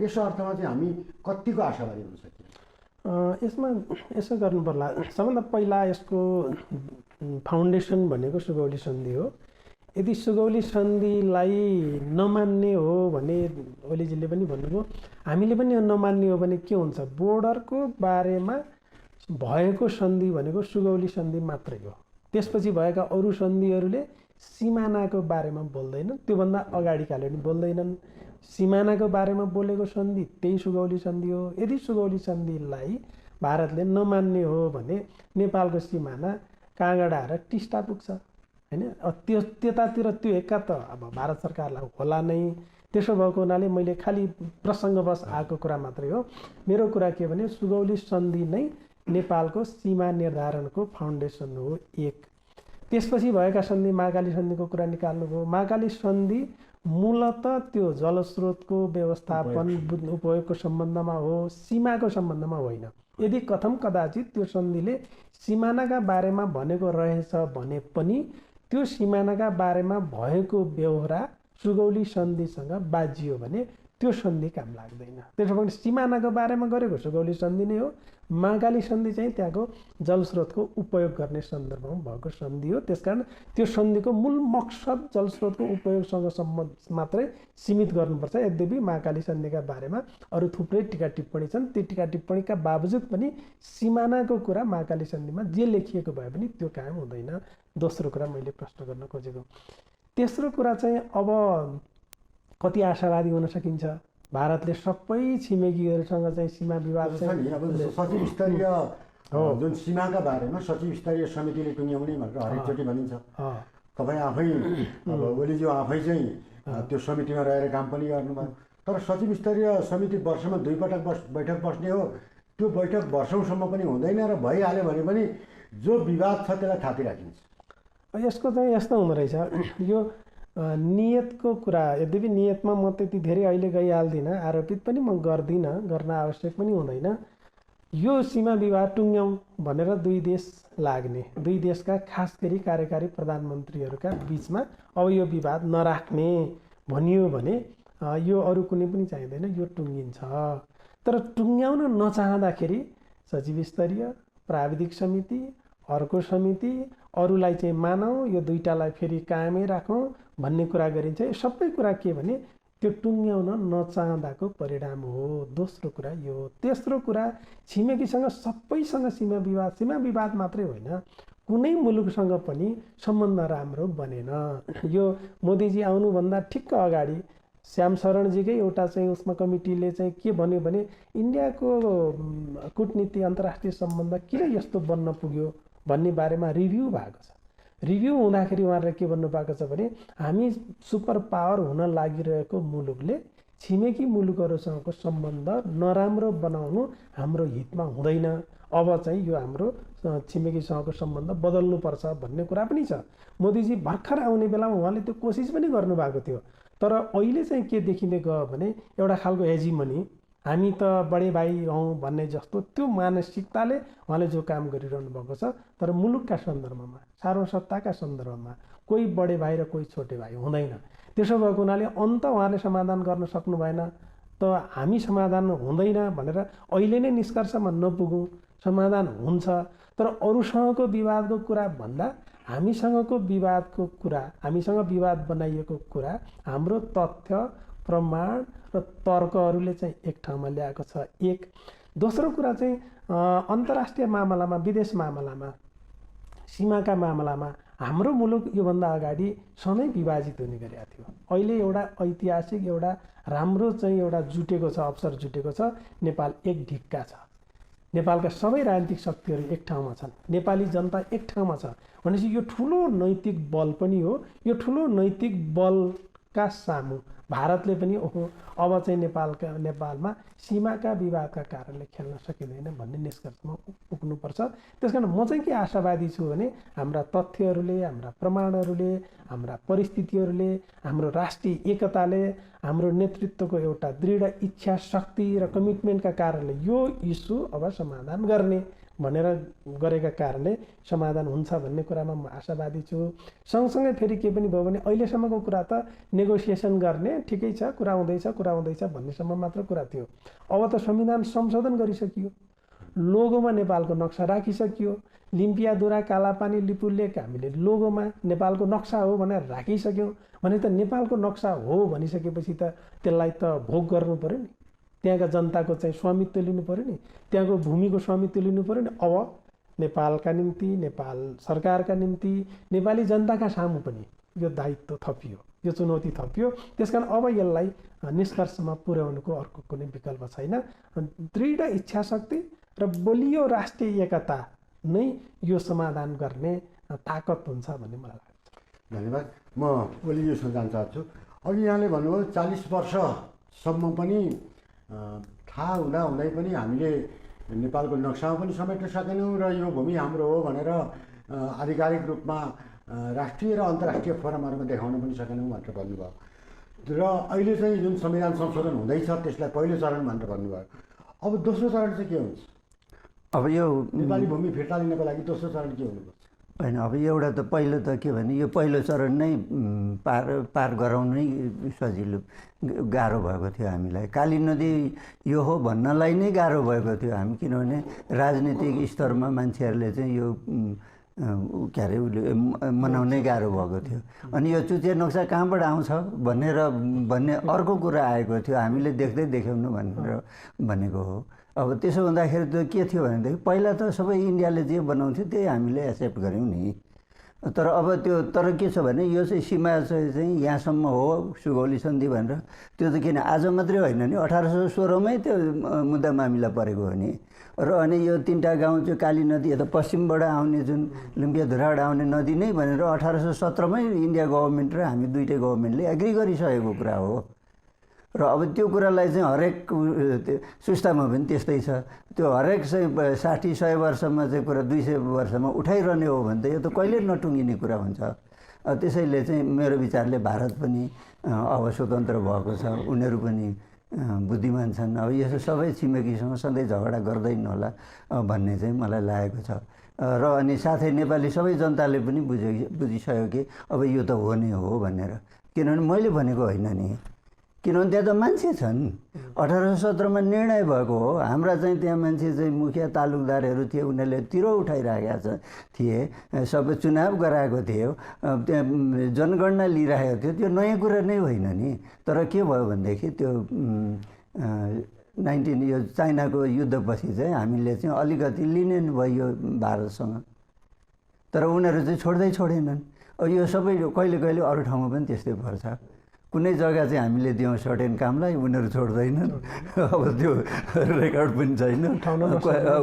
यस अर्थमा चाहिँ हामी कतिको आशावादी हुन सकिन्छ? यसमा यसो गर्नु पर्ला। सबभन्दा पहिला यसको फाउन्डेसन भनेको सुगौली सन्धि हो। यदि सुगौली सन्धिलाई नमान्ने हो भने, ओलीजीले पनि भन्नुभयो, हामीले पनि नमान्ने हो भने के हुन्छ? बोर्डरको बारेमा भएको सन्धि भनेको सुगौली सन्धि मात्रै हो। त्यसपछि भएका अरू सन्धिहरूले सिमानाको बारेमा बोल्दैनन्, त्योभन्दा अगाडिकाले पनि बोल्दैनन्। सिमानाको बारेमा बोलेको सन्धि त्यही सुगौली सन्धि हो। यदि सुगौली सन्धिलाई भारतले नमान्ने हो भने नेपालको सिमाना काँगडा र टिस्टा पुग्छ, होइन? त्यो त्यतातिर त्यो एका त अब भारत सरकारलाई होला नै। त्यसो भएको हुनाले मैले खालि प्रसङ्गवश आएको कुरा मात्रै हो। मेरो कुरा के भने सुगौली सन्धि नै नेपालको सीमा निर्धारणको फाउन्डेसन हो, एक। त्यसपछि भएका सन्धि, महाकाली सन्धिको कुरा निकाल्नुभयो। महाकाली सन्धि मूलत त्यो जलस्रोतको व्यवस्थापन उपयोगको सम्बन्धमा हो, सीमाको सम्बन्धमा होइन। यदि कथम कदाचित त्यो सन्धिले सिमानाका बारेमा भनेको रहेछ भने पनि त्यो सिमानाका बारेमा भएको व्यवहार सुगौली सन्धिसँग बाजियो भने त्यो सन्धि काम लाग्दैन। त्यसो भने सिमानाको बारेमा गरेको सुगौली सन्धि नै हो। महाकाली सन्धि चाहिँ त्यहाँको जलस्रोतको उपयोग गर्ने सन्दर्भमा भएको सन्धि हो। त्यसकारण त्यो सन्धिको मूल मकसद जलस्रोतको उपयोगसँग सम्बन्ध मात्रै सीमित गर्नुपर्छ। यद्यपि महाकाली सन्धिका बारेमा अरू थुप्रै टिका टिप्पणी छन्। ती टिका टिप्पणीका बावजुद पनि सिमानाको कुरा महाकाली सन्धिमा जे लेखिएको भए पनि त्यो कायम हुँदैन। दोस्रो कुरा मैले प्रश्न गर्न खोजेको। तेस्रो कुरा चाहिँ अब कति आशावादी हुन सकिन्छ? भारतले सबै छिमेकीहरूसँग चाहिँ सीमा विवाद सचिव स्तरीय जुन सीमाका बारेमा सचिव स्तरीय समितिले टुङ्ग्याउने भनेर हरेकचोटि भनिन्छ। तपाईँ आफै अब ओलीज्यू आफै चाहिँ त्यो समितिमा रहेर काम पनि गर्नुभयो। तर सचिव स्तरीय समिति वर्षमा 2 पटक बैठक बस्ने हो। त्यो बैठक वर्षौँसम्म पनि हुँदैन र भइहाल्यो भने पनि जो विवाद छ त्यसलाई थाती राखिन्छ। यसको चाहिँ यस्तो हुँदो रहेछ, यो नियतको कुरा। यद्यपि नियतमा म त्यति धेरै अहिले गइहाल्दिनँ, आरोपित पनि म गर्दिनँ, गर्न आवश्यक पनि हुँदैन। यो सीमा विवाद टुङ्ग्याउँ भनेर 2 देश लाग्ने, 2 देशका खास गरी कार्यकारी प्रधानमन्त्रीहरूका बिचमा अब यो विवाद नराख्ने भनियो भने यो अरू कुनै पनि चाहिँदैन, यो टुङ्गिन्छ। तर टुङ्ग्याउन नचाहँदाखेरि सचिव स्तरीय, प्राविधिक समिति, अर्को समिति, अरूलाई चाहिँ मानौँ, यो दुईटालाई फेरि कायमै राखौँ भन्ने कुरा गरिन्छ। यो सबै कुरा के भने त्यो टुङ्ग्याउन नचाहँदाको परिणाम हो। दोस्रो कुरा यो हो। तेस्रो कुरा, छिमेकीसँग सबैसँग सीमा विवाद मात्रै होइन, कुनै मुलुकसँग पनि सम्बन्ध राम्रो बनेन। यो मोदीजी आउनुभन्दा ठिक्क अगाडि श्याम शरणजीकै एउटा चाहिँ उसमा कमिटीले चाहिँ के भन्यो भने इन्डियाको कूटनीति अन्तर्राष्ट्रिय सम्बन्ध किन यस्तो बन्न पुग्यो भन्ने बारेमा रिभ्यू भएको छ। रिभ्यू हुँदाखेरि उहाँहरूले के भन्नुभएको छ भने हामी सुपर पावर हुन लागिरहेको मुलुकले छिमेकी मुलुकहरूसँगको सम्बन्ध नराम्रो बनाउनु हाम्रो हितमा हुँदैन। अब चाहिँ यो हाम्रो छिमेकीसँगको सम्बन्ध बदल्नुपर्छ भन्ने कुरा पनि छ। मोदीजी भर्खर आउने बेलामा उहाँले त्यो कोसिस पनि गर्नुभएको थियो। तर अहिले चाहिँ के देखिँदै गयो भने एउटा खालको हेजिमनी, हामी त बडे भाइ हौँ भन्ने जस्तो त्यो मानसिकताले उहाँले जो काम गरिरहनु भएको छ। तर मुलुकका सन्दर्भमा, सार्वसत्ताका सन्दर्भमा कोही बडे भाइ र कोही छोटे भाइ हुँदैन। त्यसो भएको हुनाले अन्त उहाँले समाधान गर्न सक्नु भएन, त हामी समाधान हुँदैन भनेर अहिले नै निष्कर्षमा नपुगौँ। समाधान हुन्छ, तर अरूसँगको विवादको कुरा भन्दा हामीसँगको विवादको कुरा, हामीसँग विवाद बनाइएको कुरा हाम्रो तथ्य, प्रमाण र तर्कहरूले चाहिँ एक ठाउँमा ल्याएको छ। एक। दोस्रो कुरा चाहिँ अन्तर्राष्ट्रिय मामलामा, विदेश मामलामा, सीमाका मामलामा हाम्रो मुलुक योभन्दा अगाडि सधैँ विभाजित हुने गरेको थियो। अहिले एउटा ऐतिहासिक एउटा राम्रो चाहिँ एउटा जुटेको छ, अवसर जुटेको छ। नेपाल एक ढिक्का छ। नेपालका सबै राजनीतिक शक्तिहरू एक ठाउँमा छन्, नेपाली जनता एक ठाउँमा छ भनेपछि यो ठुलो नैतिक बल पनि हो। यो ठुलो नैतिक बल का सामु भारतले पनि ओहो अब चाहिँ नेपालमा सीमाका विवादका कारणले खेल्न सकिँदैन भन्ने निष्कर्षमा पुग्नुपर्छ। त्यसकारण म चाहिँ के आशावादी छु भने हाम्रा तथ्यहरूले, हाम्रा प्रमाणहरूले, हाम्रा परिस्थितिहरूले, हाम्रो राष्ट्रिय एकताले, हाम्रो नेतृत्वको एउटा दृढ इच्छा शक्ति र कमिटमेन्टका कारणले यो इस्यु अब समाधान गर्ने भनेर गरेका कारणले समाधान हुन्छ भन्ने कुरामा म आशावादी छु। सँगसँगै फेरि के पनि भयो भने अहिलेसम्मको कुरा त नेगोसिएसन गर्ने ठिकै छ, कुरा हुँदैछ भन्नेसम्म मात्र कुरा थियो। अब त संविधान संशोधन गरिसकियो, लोगोमा नेपालको नक्सा राखिसकियो, लिम्पियाधुरा, कालापानी, लिपुलेक हामीले लोगोमा नेपालको नक्सा हो भनेर राखिसक्यौँ भने त नेपालको नक्सा हो भनिसकेपछि त त्यसलाई त भोग गर्नु पर्यो नि, त्यहाँका जनताको चाहिँ स्वामित्व लिनु पर्यो नि, त्यहाँको भूमिको स्वामित्व लिनु पर्यो नि। अब नेपालका निम्ति, नेपाल सरकारका निम्ति, नेपाली जनताका सामु पनि यो दायित्व थपियो, यो चुनौती थपियो। त्यसकारण अब यसलाई निष्कर्षमा पुर्याउनुको अर्को कुनै विकल्प छैन। दृढ इच्छा शक्ति र बलियो राष्ट्रिय एकता नै यो समाधान गर्ने ताकत हुन्छ भन्ने मलाई लाग्छ। धन्यवाद। म ओलियोसँग जान चाहन्छु। अघि यहाँले भन्नुभयो 40 वर्षसम्म पनि थाहा हुँदै पनि हामीले नेपालको नक्सामा पनि समेट्न सकेनौँ र यो भूमि हाम्रो हो भनेर आधिकारिक रूपमा राष्ट्रिय र अन्तर्राष्ट्रिय फोरमहरूमा देखाउन पनि सकेनौँ भनेर भन्नुभयो। र अहिले चाहिँ जुन संविधान संशोधन हुँदैछ त्यसलाई पहिलो चरण भनेर भन्नुभयो। अब दोस्रो चरण चाहिँ के हुन्छ? अब यो नेपाली भूमि फिर्ता लिनको लागि दोस्रो चरण के हुनुपर्छ? होइन, अब एउटा त पहिलो त के भने यो पहिलो चरण नै पार गराउनै सजिलो गाह्रो भएको थियो हामीलाई। काली नदी यो हो भन्नलाई नै गाह्रो भएको थियो हामी, किनभने राजनीतिक स्तरमा मान्छेहरूले चाहिँ यो के अरे मनाउनै गाह्रो भएको थियो। अनि यो चुतिया नक्सा कहाँबाट आउँछ भन्ने अर्को कुरा आएको थियो, हामीले देख्दै देख्यौँ भनेर भनेको हो। अब त्यसो हुँदाखेरि त के थियो भनेदेखि पहिला त सबै इन्डियाले जे बनाउँथ्यो त्यही हामीले एक्सेप्ट गऱ्यौँ नि। तर के छ भने यो चाहिँ सीमा चाहिँ यहाँसम्म हो सुगौली सन्धि भनेर, त्यो त किन आज मात्रै होइन नि, 1816मै त्यो मुद्दा मामिला परेको हो नि। र अनि यो 3टा गाउँ चाहिँ काली नदी यता पश्चिमबाट आउने जुन लिम्पियाधुराबाट आउने नदी नै भनेर 1817मै इन्डिया गभर्मेन्ट र हामी दुइटै गभर्मेन्टले एग्री गरिसकेको कुरा हो। र अब त्यो कुरालाई चाहिँ हरेक सुस्तामा पनि त्यस्तै छ। त्यो हरेक चाहिँ 60-100 वर्षमा चाहिँ कुरा 200 वर्षमा उठाइरहने हो भने त यो त कहिले नटुङ्गिने कुरा हुन्छ। त्यसैले चाहिँ मेरो विचारले भारत पनि अब स्वतन्त्र भएको छ, उनीहरू पनि बुद्धिमान छन्। अब यसो सबै छिमेकीसँग सधैँ झगडा गर्दैन होला भन्ने चाहिँ मलाई लागेको छ। र अनि साथै नेपाली सबै जनताले पनि बुझिसक्यो कि अब यो त हो नै हो भनेर। किनभने मैले भनेको होइन नि, किनभने त्यहाँ त मान्छे छन्। 1817मा निर्णय भएको हो। हाम्रा चाहिँ त्यहाँ मान्छे चाहिँ मुखिया तालुकदारहरू थिए, उनीहरूले तिरो उठाइराखेका थिए, सबै चुनाव गराएको थियो, त्यहाँ जनगणना लिइराखेको थियो। त्यो नयाँ कुरा नै होइन नि। तर के भयो भनेदेखि त्यो यो चाइनाको युद्धपछि चाहिँ हामीले चाहिँ अलिकति लिनेन भयो भारतसँग, तर उनीहरू चाहिँ छोडेनन्। अब यो सबै कहिले कहिले अरू ठाउँमा पनि त्यस्तै पर्छ। कुनै जग्गा चाहिँ हामीले दियौँ सर्टेन कामलाई, उनीहरू छोड्दैनन्। अब त्यो रेकर्ड पनि छैन,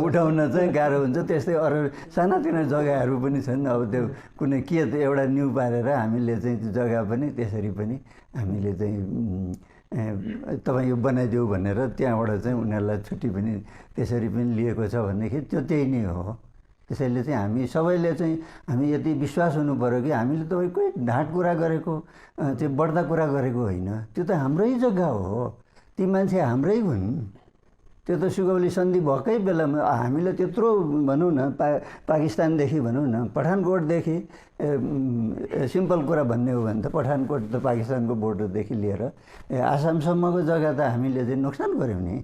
उठाउन चाहिँ गाह्रो हुन्छ। त्यस्तै अरू सानातिना जग्गाहरू पनि छन्। अब त्यो कुनै के एउटा न्यु पारेर हामीले चाहिँ त्यो जग्गा पनि त्यसरी पनि हामीले चाहिँ तपाईँ यो बनाइदेऊ भनेर त्यहाँबाट चाहिँ उनीहरूलाई छुट्टी पनि त्यसरी पनि लिएको छ भनेदेखि त्यो त्यही नै हो। त्यसैले चाहिँ हामी सबैले चाहिँ हामी यति विश्वास हुनु पऱ्यो कि हामीले तपाईँकै ढाँट कुरा गरेको चाहिँ बढ्दा कुरा गरेको होइन, त्यो त हाम्रै जग्गा हो, ती मान्छे हाम्रै हुन्। त्यो त सुगौली सन्धि भएकै बेलामा हामीले त्यत्रो भनौँ न पाकिस्तानदेखि भनौँ न पठानकोटदेखि सिम्पल कुरा भन्ने हो भने त पठानकोट त पाकिस्तानको बोर्डरदेखि लिएर आसामसम्मको जग्गा त हामीले चाहिँ नोक्सान गऱ्यौँ नि।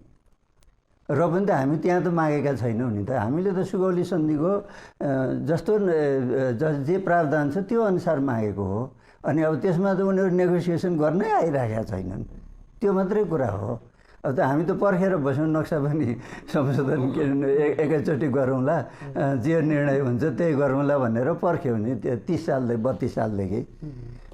र पनि त हामी त्यहाँ त मागेका छैनौँ नि त। हामीले त सुगौली सन्धिको जस्तो जे प्रावधान छ त्यो अनुसार मागेको हो। अनि अब त्यसमा त उनीहरू नेगोसिएसन गर्नै आइरहेका छैनन्, त्यो मात्रै कुरा हो। अब त हामी त पर्खेर बस्यौँ, नक्सा पनि संशोधन एकैचोटि गरौँला, जे निर्णय हुन्छ त्यही गरौँला भनेर पर्ख्यौँ नि। त्यो 30 सालदेखि 32 सालदेखि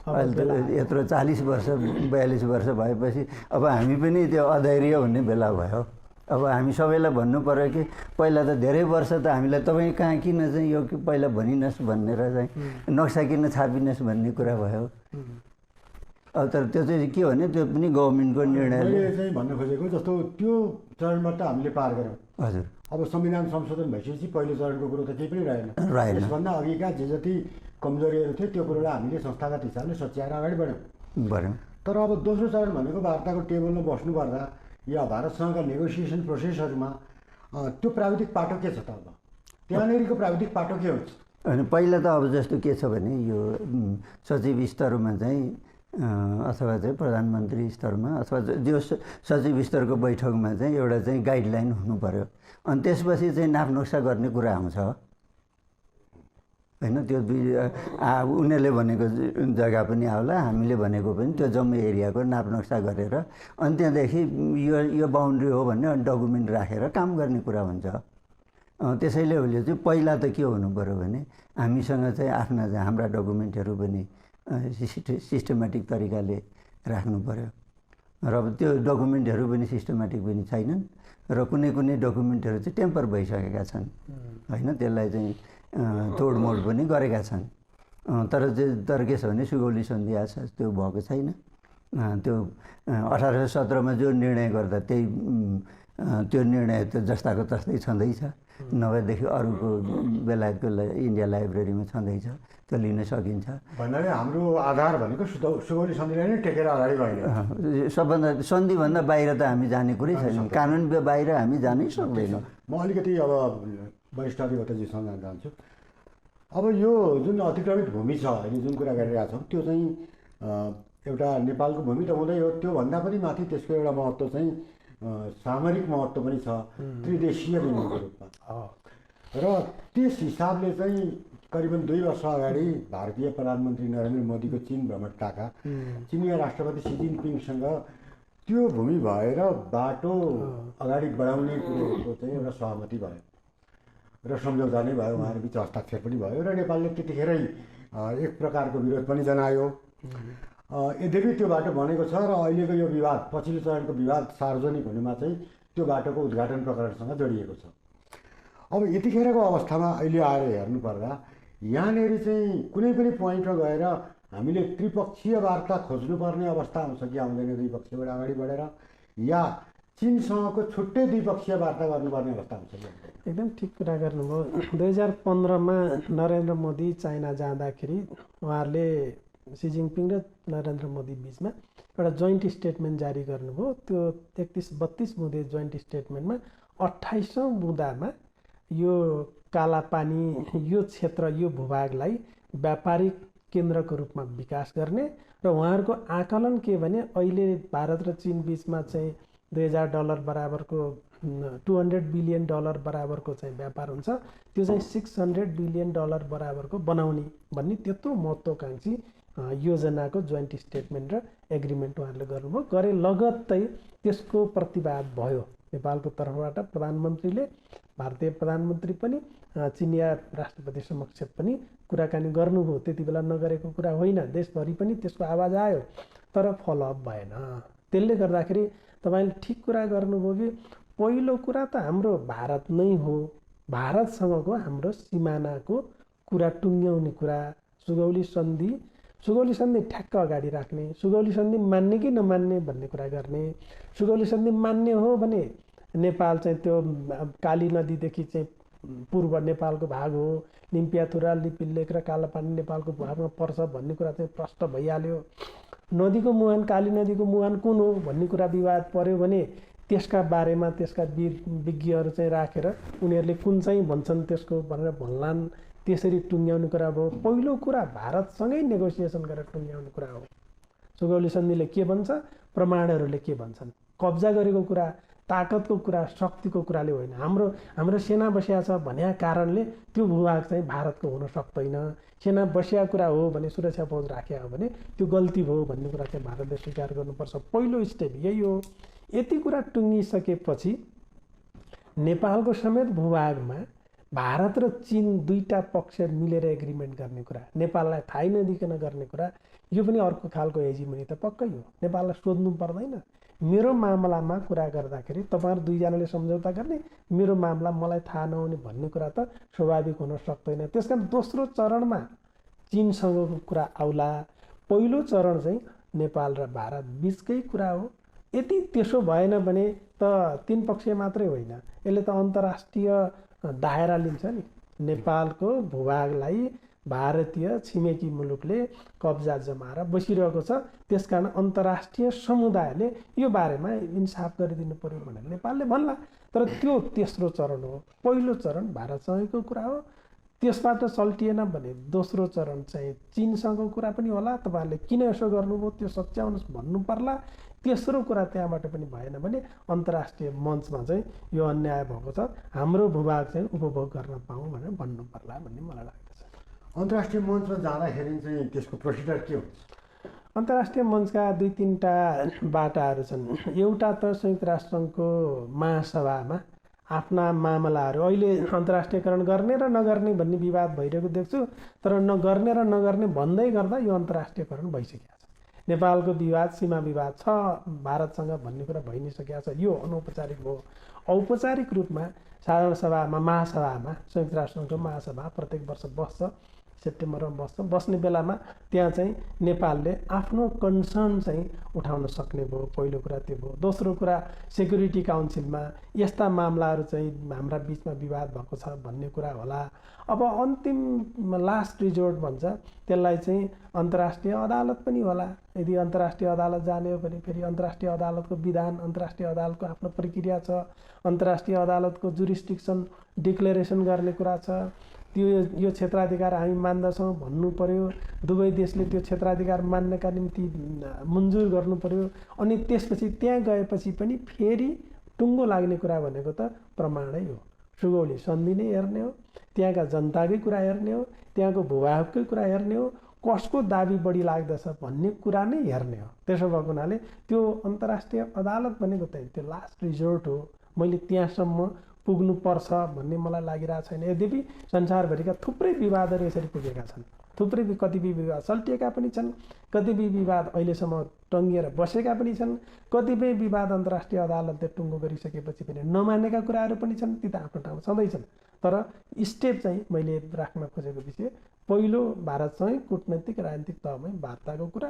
अहिले त यत्रो 40 वर्ष 42 वर्ष भएपछि अब हामी पनि त्यो अधैर्य हुने बेला भयो। अब हामी सबैलाई भन्नु पऱ्यो कि पहिला त धेरै वर्ष त हामीलाई तपाईँ कहाँ किन चाहिँ यो पहिला भनिनुहोस् भनेर चाहिँ नक्सा किन छापिनुहोस् भन्ने कुरा भयो। अब तर त्यो चाहिँ के भने त्यो पनि गभर्मेन्टको निर्णयले मैले चाहिँ भन्न खोजेको जस्तो त्यो चरणमा त हामीले पार गऱ्यौँ। हजुर अब संविधान संशोधन भइसकेपछि पहिलो चरणको कुरो त केही पनि रहेन। यसभन्दा अघिका जे जति कमजोरीहरू थिए त्यो कुरोलाई हामीले संस्थागत हिसाबले सच्याएर अगाडि बढ्यौँ। तर अब दोस्रो चरण भनेको वार्ताको टेबलमा बस्नुपर्दा या भारतसँगका नेगोसिएसन प्रोसेसहरूमा त्यो प्राविधिक पाटो के छ त? अब त्यहाँनिरको प्राविधिक पाटो के हुन्छ? अनि पहिला त अब जस्तो के छ भने यो सचिव स्तरमा चाहिँ अथवा चाहिँ प्रधानमन्त्री स्तरमा अथवा जो सचिव स्तरको बैठकमा चाहिँ एउटा चाहिँ गाइडलाइन हुनु पर्यो। अनि त्यसपछि चाहिँ नाप नक्सा गर्ने कुरा आउँछ होइन। त्यो उनीहरूले भनेको जग्गा पनि आउला, हामीले भनेको पनि त्यो जम्मै एरियाको नाप नक्सा गरेर अनि त्यहाँदेखि यो बााउन्ड्री हो भन्ने डकुमेन्ट राखेर काम गर्ने कुरा हुन्छ। त्यसैले उसले चाहिँ पहिला त के हुनु पऱ्यो भने हामीसँग चाहिँ आफ्ना हाम्रा डकुमेन्टहरू पनि सिस्टमेटिक तरिकाले राख्नु पऱ्यो। र त्यो डकुमेन्टहरू पनि सिस्टमेटिक पनि छैनन् र कुनै कुनै डकुमेन्टहरू चाहिँ टेम्पर भइसकेका छन् होइन। त्यसलाई चाहिँ तोडमोड पनि गरेका छन्। तर के छ भने सुगौली सन्धि आज त्यो भएको छैन। त्यो 1817मा जो निर्णय गर्दा त्यही त्यो निर्णय त जस्ताको तस्तै छँदैछ, नभएदेखि अरूको बेलायतको इन्डिया लाइब्रेरीमा छँदैछ, त्यो लिन सकिन्छ। भन्नाले हाम्रो आधार भनेको सुगौली सन्धिलाई नै टेकेर अगाडि बढ्ने। सबभन्दा सन्धिभन्दा बाहिर त हामी जाने कुरै छैन, कानुन बाहिर हामी जानै सक्दैनौँ। म अलिकति अब वरिष्ठ अधिवक्ताजीसँग जान्छु। अब यो जुन अतिक्रमित भूमि छ अहिले जुन कुरा गरिरहेका छौँ त्यो चाहिँ एउटा नेपालको भूमि त हुँदै हो, त्योभन्दा पनि माथि त्यसको एउटा महत्त्व चाहिँ सामरिक महत्त्व पनि छ त्रिदेशीय विमानको रूपमा। र त्यस हिसाबले चाहिँ करिबन 2 वर्ष अगाडि भारतीय प्रधानमन्त्री नरेन्द्र मोदीको चीन भ्रमणकाका चिनिया राष्ट्रपति सी जिनपिङसँग त्यो भूमि भएर बाटो अगाडि बढाउने कुरोको चाहिँ एउटा सहमति भयो र सम्झौता नै भयो। उहाँहरू बिच हस्ताक्षर पनि भयो र नेपालले त्यतिखेरै एक प्रकारको विरोध पनि जनायो। यद्यपि त्यो बाटो बनेको छ र अहिलेको यो विवाद पछिल्लो चरणको विवाद सार्वजनिक हुनुमा चाहिँ त्यो बाटोको उद्घाटन प्रकरणसँग जोडिएको छ। अब यतिखेरको अवस्थामा अहिले आएर हेर्नुपर्दा यहाँनिर चाहिँ कुनै पनि पोइन्टमा गएर हामीले त्रिपक्षीय वार्ता खोज्नुपर्ने अवस्था आउँछ कि आउँदैन? द्विपक्षीयबाट अगाडि बढेर या चीनसँगको छुट्टै द्विपक्षीय वार्ता गर्नुपर्ने अवस्था आउँछ? एकदम ठिक कुरा गर्नुभयो। 2015मा नरेन्द्र मोदी चाइना जाँदाखेरि उहाँहरूले सी जिनपिङ र नरेन्द्र मोदी बिचमा एउटा जोइन्ट स्टेटमेन्ट जारी गर्नुभयो। त्यो 31-32 बुँदे जोइन्ट स्टेटमेन्टमा 28औँ बुँदामा यो कालापानी यो क्षेत्र यो भूभागलाई व्यापारिक केन्द्रको रूपमा विकास गर्ने र उहाँहरूको आकलन के भने अहिले भारत र चीन बिचमा चाहिँ $2000 बराबरको $200 बिलियन बराबरको चाहिँ व्यापार हुन्छ, त्यो चाहिँ $600 बिलियन बराबरको बनाउने भन्ने त्यत्रो महत्त्वकाङ्क्षी योजनाको जोइन्ट स्टेटमेन्ट र एग्रिमेन्ट उहाँहरूले गर्नुभयो। गरे लगत्तै त्यसको प्रतिवाद भयो नेपालको तर्फबाट। प्रधानमन्त्रीले भारतीय प्रधानमन्त्री पनि चिनिया राष्ट्रपति समक्ष पनि कुराकानी गर्नुभयो। त्यति बेला नगरेको कुरा होइन, देशभरि पनि त्यसको आवाज आयो तर फलोअप भएन। त्यसले गर्दाखेरि तपाईँले ठिक कुरा गर्नुभयो कि पहिलो कुरा त हाम्रो भारत नै हो, भारतसँगको हाम्रो सिमानाको कुरा टुङ्ग्याउने कुरा, सुगौली सन्धि ठ्याक्क अगाडि राख्ने, सुगौली सन्धि मान्ने कि नमान्ने भन्ने कुरा गर्ने। सुगौली सन्धि मान्ने हो भने नेपाल चाहिँ त्यो काली नदीदेखि चाहिँ पूर्व नेपालको भाग हो, लिम्पियाथुरा लिपिलेक र कालापानी नेपालको भागमा पर्छ भन्ने कुरा चाहिँ प्रष्ट भइहाल्यो। नदीको मुहान काली नदीको मुहान कुन हो भन्ने कुरा विवाद पर्यो भने त्यसका बारेमा त्यसका विज्ञहरू चाहिँ राखेर उनीहरूले कुन चाहिँ भन्छन् त्यसको भनेर भन्लान्, त्यसरी टुङ्ग्याउने कुरा भयो। पहिलो कुरा भारतसँगै नेगोसिएसन गरेर टुङ्ग्याउने कुरा हो। सुगौली सन्धिले के भन्छ, प्रमाणहरूले के भन्छन्, कब्जा गरेको कुरा, ताकतको कुरा, शक्तिको कुराले होइन। हाम्रो सेना बसिया छ भन्ने कारणले त्यो भूभाग चाहिँ भारतको हुन सक्दैन। सेना बसिया कुरा हो भने, सुरक्षा फौज राखेको हो भने त्यो गल्ती भयो भन्ने कुरा चाहिँ भारतले स्वीकार गर्नुपर्छ। पहिलो स्टेप यही हो। यति कुरा टुङ्गिसकेपछि नेपालको समेत भूभागमा भारत र चीन दुईटा पक्ष मिलेर एग्रिमेन्ट गर्ने कुरा, नेपाललाई थाहै नदिकन गर्ने कुरा, यो पनि अर्को खालको हेजिमनी त पक्कै हो। नेपाललाई सोध्नु पर्दैन। मेरो मामलामा कुरा गर्दाखेरि तपाईँहरू दुईजनाले सम्झौता गर्ने, मेरो मामला मलाई थाहा नहुने भन्ने कुरा त स्वाभाविक हुन सक्दैन। त्यसकारण दोस्रो चरणमा चीनसँगको कुरा आउला। पहिलो चरण चाहिँ नेपाल र भारत बिचकै कुरा हो। यदि त्यसो भएन भने त तीन पक्षीय मात्रै होइन, यसले त अन्तर्राष्ट्रिय दायरा लिन्छ नि। नेपालको भूभागलाई भारतीय छिमेकी मुलुकले कब्जा जमाएर बसिरहेको छ। त्यसकारण अन्तर्राष्ट्रिय समुदायले यो बारेमा इन्साफ गरिदिनु पर्यो भनेर नेपालले भन्ला। तर त्यो तेस्रो चरण हो। पहिलो चरण भारतसँगैको कुरा हो, त्यसबाट सल्टिएन भने दोस्रो चरण चाहिँ चीनसँगको कुरा पनि होला। तपाईँहरूले किन यसो गर्नुभयो त्यो सच्याउनुहोस् भन्नु पर्ला। तेस्रो कुरा त्यहाँबाट पनि भएन भने अन्तर्राष्ट्रिय मञ्चमा चाहिँ यो अन्याय भएको छ, हाम्रो भूभाग चाहिँ उपभोग गर्न पाऊँ भनेर भन्नु पर्ला भन्ने मलाई लाग्दछ। अन्तर्राष्ट्रिय मञ्चमा जाँदाखेरि चाहिँ त्यसको प्रोसिडर के हुन्छ? अन्तर्राष्ट्रिय मञ्चका दुई तिनवटा बाटाहरू छन्। एउटा त संयुक्त राष्ट्रसङ्घको महासभामा आफ्ना मामलाहरू अहिले अन्तर्राष्ट्रियकरण गर्ने र नगर्ने भन्ने विवाद भइरहेको देख्छु। तर नगर्ने र नगर्ने भन्दै गर्दा यो अन्तर्राष्ट्रियकरण भइसकेको छ। नेपालको विवाद सीमा विवाद छ भारतसँग भन्ने कुरा भइ नै सकेको छ। यो अनौपचारिक हो। औपचारिक रूपमा साधारण सभामा महासभामा संयुक्त राष्ट्रसङ्घको महासभा प्रत्येक वर्ष बस्छ, सेप्टेम्बरमा बस्छ। बस्ने बेलामा त्यहाँ चाहिँ नेपालले आफ्नो कन्सर्न चाहिँ उठाउन सक्ने भयो। पहिलो कुरा त्यो भयो। दोस्रो कुरा सेक्युरिटी काउन्सिलमा यस्ता मामलाहरू चाहिँ हाम्रा बिचमा विवाद भएको छ भन्ने कुरा होला। अब अन्तिम लास्ट रिजोर्ट भन्छ त्यसलाई चाहिँ अन्तर्राष्ट्रिय अदालत पनि होला। यदि अन्तर्राष्ट्रिय अदालत जाने हो भने फेरि अन्तर्राष्ट्रिय अदालतको विधान, अन्तर्राष्ट्रिय अदालतको आफ्नो प्रक्रिया छ, अन्तर्राष्ट्रिय अदालतको जुरिस्डिक्सन डिक्लेरेसन गर्ने कुरा छ। त्यो यो क्षेत्राधिकार हामी मान्दछौँ भन्नु पर्यो। दुवै देशले त्यो क्षेत्राधिकार मान्नका निम्ति मन्जुर गर्नु पर्यो। अनि त्यसपछि त्यहाँ गएपछि पनि फेरि टुङ्गो लाग्ने कुरा भनेको त प्रमाणै हो। सुगौली सन्धि नै हेर्ने हो, त्यहाँका जनताकै कुरा हेर्ने हो, त्यहाँको भूभागकै कुरा हेर्ने हो, कसको दाबी बढी लाग्दछ भन्ने कुरा नै हेर्ने हो। त्यसो भएको हुनाले त्यो अन्तर्राष्ट्रिय अदालत भनेको त त्यो लास्ट रिजोर्ट हो। मैले त्यहाँसम्म पुग्नुपर्छ भन्ने मलाई लागिरहेको छैन। यद्यपि संसारभरिका थुप्रै विवादहरू यसरी पुगेका छन्। थुप्रै कतिपय विवाद सल्टिएका पनि छन्, कतिपय विवाद अहिलेसम्म टङ्गिएर बसेका पनि छन्, कतिपय विवाद अन्तर्राष्ट्रिय अदालतले टुङ्गो गरिसकेपछि पनि नमानेका कुराहरू पनि छन्। ती त आफ्नो ठाउँमा छँदैछन्। तर स्टेप चाहिँ मैले राख्न खोजेको विषय पहिलो भारतसँगै कूटनैतिक राजनीतिक तहमै वार्ताको कुरा,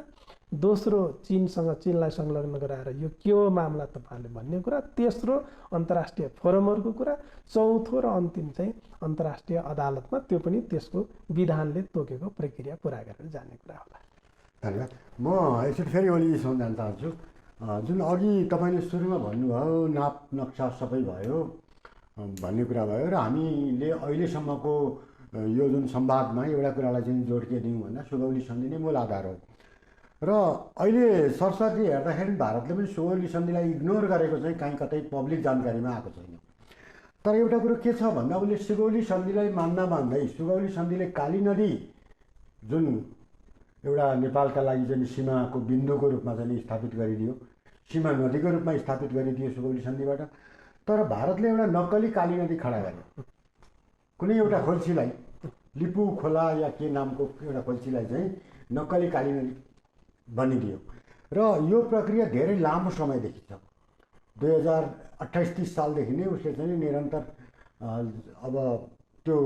दोस्रो चीनलाई संलग्न गराएर यो के हो मामला तपाईँहरूले भन्ने कुरा, तेस्रो अन्तर्राष्ट्रिय फोरमहरूको कुरा, चौथो र अन्तिम चाहिँ अन्तर्राष्ट्रिय अदालतमा त्यो पनि त्यसको विधानले तोकेको प्रक्रिया पुरा गरेर जाने कुरा होला। धन्यवाद। म एकचोटि फेरि ओलीसँग जान चाहन्छु। जुन अघि तपाईँले सुरुमा भन्नुभयो नाप नक्सा सबै भयो भन्ने कुरा भयो र हामीले अहिलेसम्मको यो जुन संवादमा एउटा कुरालाई चाहिँ जोड्किदिउँ भन्दा सुगौली सन्धि नै मूल आधार हो र अहिले सरसर्ती हेर्दाखेरि भारतले पनि सुगौली सन्धिलाई इग्नोर गरेको चाहिँ कहीँ कतै पब्लिक जानकारीमा आएको छैन। तर एउटा कुरो के छ भन्दा उसले सुगौली सन्धिलाई मान्दै सुगौली सन्धिले काली नदी जुन एउटा नेपालका लागि चाहिँ सीमाको बिन्दुको रूपमा चाहिँ स्थापित गरिदियो, सीमा नदीको रूपमा स्थापित गरिदियो सुगौली सन्धिबाट। तर भारतले एउटा नक्कली काली नदी खडा गर्यो। कुनै एउटा खोल्सीलाई, लिपु खोला या के नामको एउटा खोल्सीलाई चाहिँ नक्कली काली नदी बनिदियो र यो प्रक्रिया धेरै लामो समयदेखि छ। 2028-30 सालदेखि नै उसले चाहिँ निरन्तर अब त्यो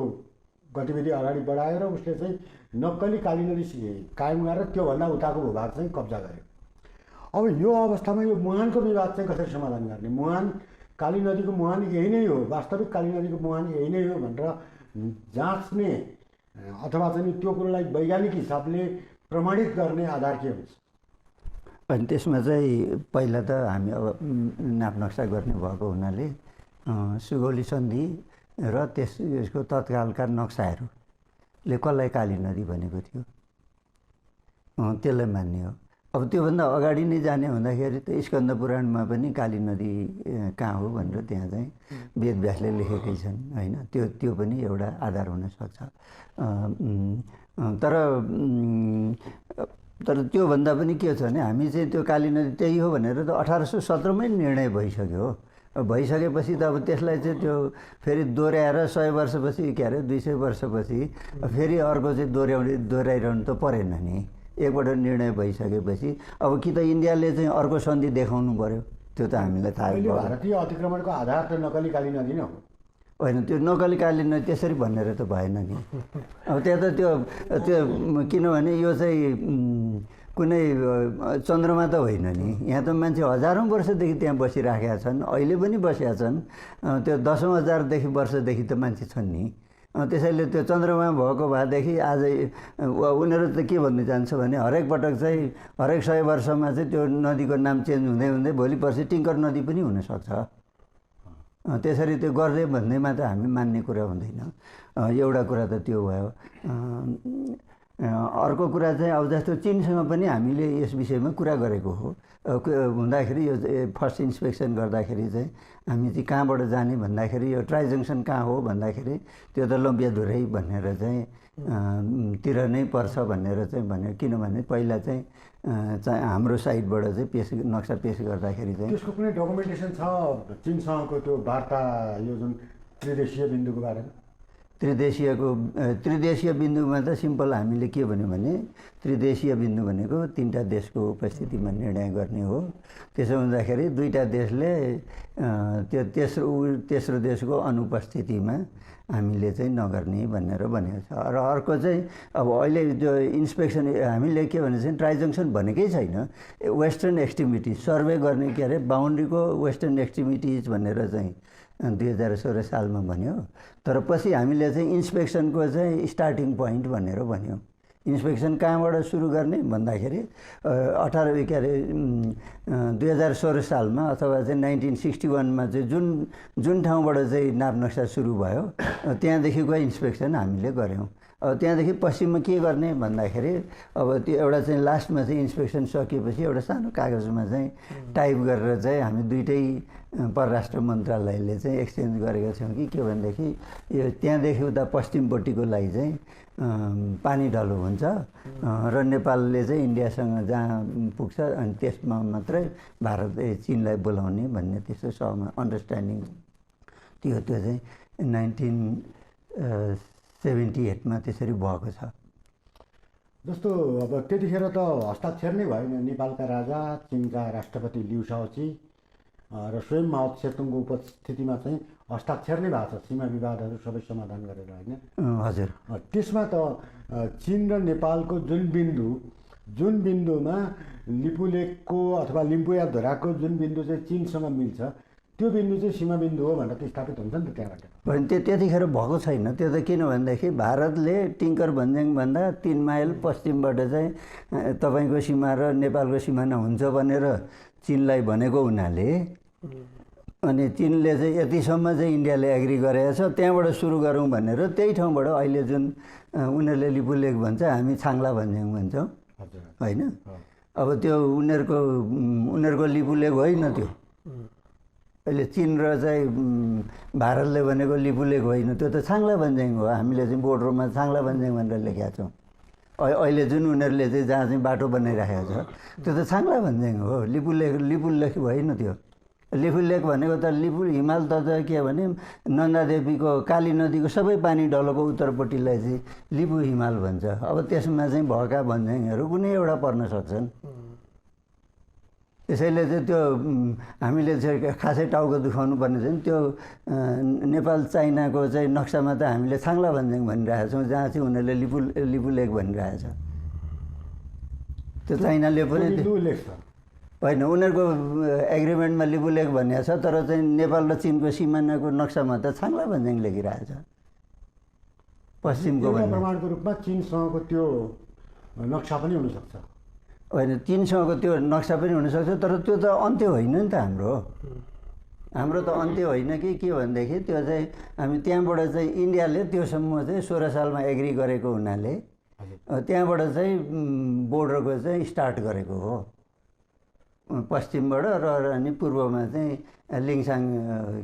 गतिविधि अगाडि बढायो र उसले चाहिँ नक्कली काली नदी कायम गरेर त्योभन्दा उताको भूभाग चाहिँ कब्जा गर्यो। अब यो अवस्थामा यो मुहानको विवाद चाहिँ कसरी समाधान गर्ने? मुहान काली नदीको मुहान यही नै हो, वास्तविक काली नदीको मुहान यही नै हो भनेर जाँच्ने अथवा चाहिँ त्यो कुरोलाई वैज्ञानिक हिसाबले प्रमाणित गर्ने आधार के हुन्छ? अनि त्यसमा चाहिँ पहिला त हामी अब नाप नक्सा गर्ने भएको हुनाले सुगौली सन्धि र यसको तत्कालका नक्साहरूले कसलाई काली नदी भनेको थियो त्यसलाई मान्ने हो। अब त्योभन्दा अगाडि नै जाने हुँदाखेरि त स्कन्द पुराणमा पनि काली नदी कहाँ हो भनेर त्यहाँ चाहिँ वेदव्यासले लेखेकै छन् होइन। त्यो पनि एउटा आधार हुनसक्छ। तर त्योभन्दा पनि के छ भने हामी चाहिँ त्यो काली नदी त्यही हो भनेर त 1817मै निर्णय भइसक्यो हो। भइसकेपछि त अब त्यसलाई चाहिँ त्यो फेरि दोहोऱ्याएर 100 वर्षपछि 200 वर्षपछि फेरि अर्को चाहिँ दोहोऱ्याइरहनु त परेन नि। एकपल्ट निर्णय भइसकेपछि अब कि त इन्डियाले चाहिँ अर्को सन्धि देखाउनु पर्यो, त्यो त हामीलाई थाहा भयो। भारतीय अतिक्रमणको आधार त नक्कली काली नदी नै हो। होइन, त्यो नक्कली काली नदी त्यसरी भनेर त भएन नि। अब त्यहाँ त त्यो किनभने यो चाहिँ कुनै चन्द्रमा त होइन नि, यहाँ त मान्छे हजारौँ वर्षदेखि त्यहाँ बसिराखेका छन्, अहिले पनि बसेका छन्। त्यो 10,000 वर्षदेखि त मान्छे छन् नि। त्यसैले त्यो चन्द्रमा भएको भएदेखि आज उनीहरू त के भन्नु चाहन्छ भने हरेक पटक चाहिँ हरेक 100 वर्षमा चाहिँ त्यो नदीको नाम चेन्ज हुँदै हुँदै भोलि पर्सि टिङ्कर नदी पनि हुनसक्छ। त्यसरी त्यो गर्दै भन्दैमा त हामी मान्ने कुरा हुँदैन। एउटा कुरा त त्यो भयो। अर्को कुरा चाहिँ अब जस्तो चीनसँग पनि हामीले यस विषयमा कुरा गरेको हो। हुँदाखेरि यो फर्स्ट इन्सपेक्सन गर्दाखेरि चाहिँ हामी चाहिँ कहाँबाट जाने भन्दाखेरि यो ट्राई जङ्सन कहाँ हो भन्दाखेरि त्यो त लम्बियाधुरै भनेर चाहिँ तिर नै पर्छ भनेर चाहिँ भन्यो। किनभने पहिला चाहिँ हाम्रो साइडबाट चाहिँ नक्सा पेस गर्दाखेरि चाहिँ त्यसको कुनै डकुमेन्टेसन छ चीनसँगको त्यो वार्ता यो जुन त्रिदेशीय बिन्दुको बारेमा? त्रिदेशीय बिन्दुमा त सिम्पल हामीले के भन्यो भने त्रिदेशीय बिन्दु भनेको 3टा देशको उपस्थितिमा निर्णय गर्ने हो। त्यसो हुँदाखेरि 2टा देशले त्यो तेस्रो देशको अनुपस्थितिमा हामीले चाहिँ नगर्ने भनेर भनेको छ। र अर्को चाहिँ अब अहिले जो इन्सपेक्सन हामीले के भने चाहिँ ट्राई जङ्सन भनेकै छैन, वेस्टर्न एक्सट्रिमिटिज सर्वे गर्ने के अरे बााउन्ड्रीको वेस्टर्न एक्सट्रिमिटिज भनेर चाहिँ 2016 सालमा भन्यो। तर पछि हामीले चाहिँ इन्सपेक्सनको चाहिँ स्टार्टिङ पोइन्ट भनेर भन्यो। इन्सपेक्सन कहाँबाट सुरु गर्ने भन्दाखेरि 2016 सालमा अथवा चाहिँ 1961मा चाहिँ जुन ठाउँबाट चाहिँ नाप नक्सा सुरु भयो त्यहाँदेखिको इन्सपेक्सन हामीले गऱ्यौँ। अब त्यहाँदेखि पश्चिममा के गर्ने भन्दाखेरि अब त्यो एउटा चाहिँ लास्टमा चाहिँ इन्सपेक्सन सकिएपछि एउटा सानो कागजमा चाहिँ टाइप गरेर चाहिँ हामी दुइटै परराष्ट्र मन्त्रालयले चाहिँ एक्सचेन्ज गरेका छौँ कि के भनेदेखि यो त्यहाँदेखि उता पश्चिमपट्टिको लागि चाहिँ पानी ढलो हुन्छ र नेपालले चाहिँ इन्डियासँग जहाँ पुग्छ अनि त्यसमा मात्रै भारत चीनलाई बोलाउने भन्ने त्यस्तो सहमा अन्डरस्ट्यान्डिङ त्यो चाहिँ 1978मा त्यसरी भएको छ। जस्तो अब त्यतिखेर त हस्ताक्षर नै भएन। नेपालका राजा, चीनका राष्ट्रपति लिउ शाओची र स्वयं माओ त्से-तुङको उपस्थितिमा चाहिँ हस्ताक्षर नै भएको छ सीमा विवादहरू सबै समाधान गरेर, होइन? हजुर। त्यसमा त चीन र नेपालको जुन बिन्दुमा लिपु लेकको अथवा लिम्बू या धराको जुन बिन्दु चाहिँ चीनसँग मिल्छ त्यो बिन्दु चाहिँ सीमा बिन्दु हो भनेर त स्थापित हुन्छ नि त त्यहाँबाट। भने त्यतिखेर भएको छैन त्यो त। किन भनेदेखि भारतले टिङ्कर भन्ज्याङभन्दा 3 माइल पश्चिमबाट चाहिँ तपाईँको सीमा र नेपालको सिमाना हुन्छ भनेर चीनलाई भनेको हुनाले अनि चीनले चाहिँ यतिसम्म चाहिँ इन्डियाले एग्री गरेको छ, त्यहाँबाट सुरु गरौँ भनेर त्यही ठाउँबाट अहिले जुन उनीहरूले लिपु लेक भन्छ हामी छाङ्ला भन्ज्याङ भन्छौँ, होइन? अब त्यो उनीहरूको लिपु लेक होइन त्यो। अहिले चीन र चाहिँ भारतले भनेको लिपु लेक होइन, त्यो त छाङ्ला भन्ज्याङ हो। हामीले चाहिँ बोर्डरमा छाङ्ला भन्ज्याङ भनेर लेखेका छौँ। अहिले जुन उनीहरूले चाहिँ जहाँ चाहिँ बाटो बनाइराखेको छ त्यो त छाङ्ला भन्ज्याङ हो, लिपु लेक होइन त्यो। लिपु लेक भनेको त हिमाल त के भने नन्दादेवीको काली नदीको सबै पानी ढलोको उत्तरपट्टिलाई चाहिँ लिपु हिमाल भन्छ। अब त्यसमा चाहिँ भएका भन्ज्याङहरू कुनै एउटा पर्न सक्छन्। त्यसैले चाहिँ त्यो हामीले चाहिँ खासै टाउको दुखाउनु पर्ने चाहिँ त्यो नेपाल चाइनाको चाहिँ नक्सामा त हामीले छाङ्ला भन्ज्याङ भनिरहेका छौँ, जहाँ चाहिँ उनीहरूले लिपु लेक भनिरहेको छ। त्यो चाइनाले पनि होइन, उनीहरूको एग्रिमेन्टमा लिपु लेक भनिएको छ, तर चाहिँ नेपाल र चीनको सिमानाको नक्सामा त छाङ्ला भन्ज्याङ लेखिरहेको छ पश्चिमको। प्रमाणको रूपमा चीनसँगको त्यो नक्सा पनि हुनसक्छ। होइन, चीनसँगको त्यो नक्सा पनि हुनसक्छ, तर त्यो त अन्त्य होइन नि त हाम्रो त अन्त्य होइन कि के भनेदेखि त्यो चाहिँ हामी त्यहाँबाट चाहिँ इन्डियाले त्योसम्म चाहिँ 16 सालमा एग्री गरेको हुनाले त्यहाँबाट चाहिँ बोर्डरको चाहिँ स्टार्ट गरेको हो पश्चिमबाट र अनि पूर्वमा चाहिँ लिङसाङ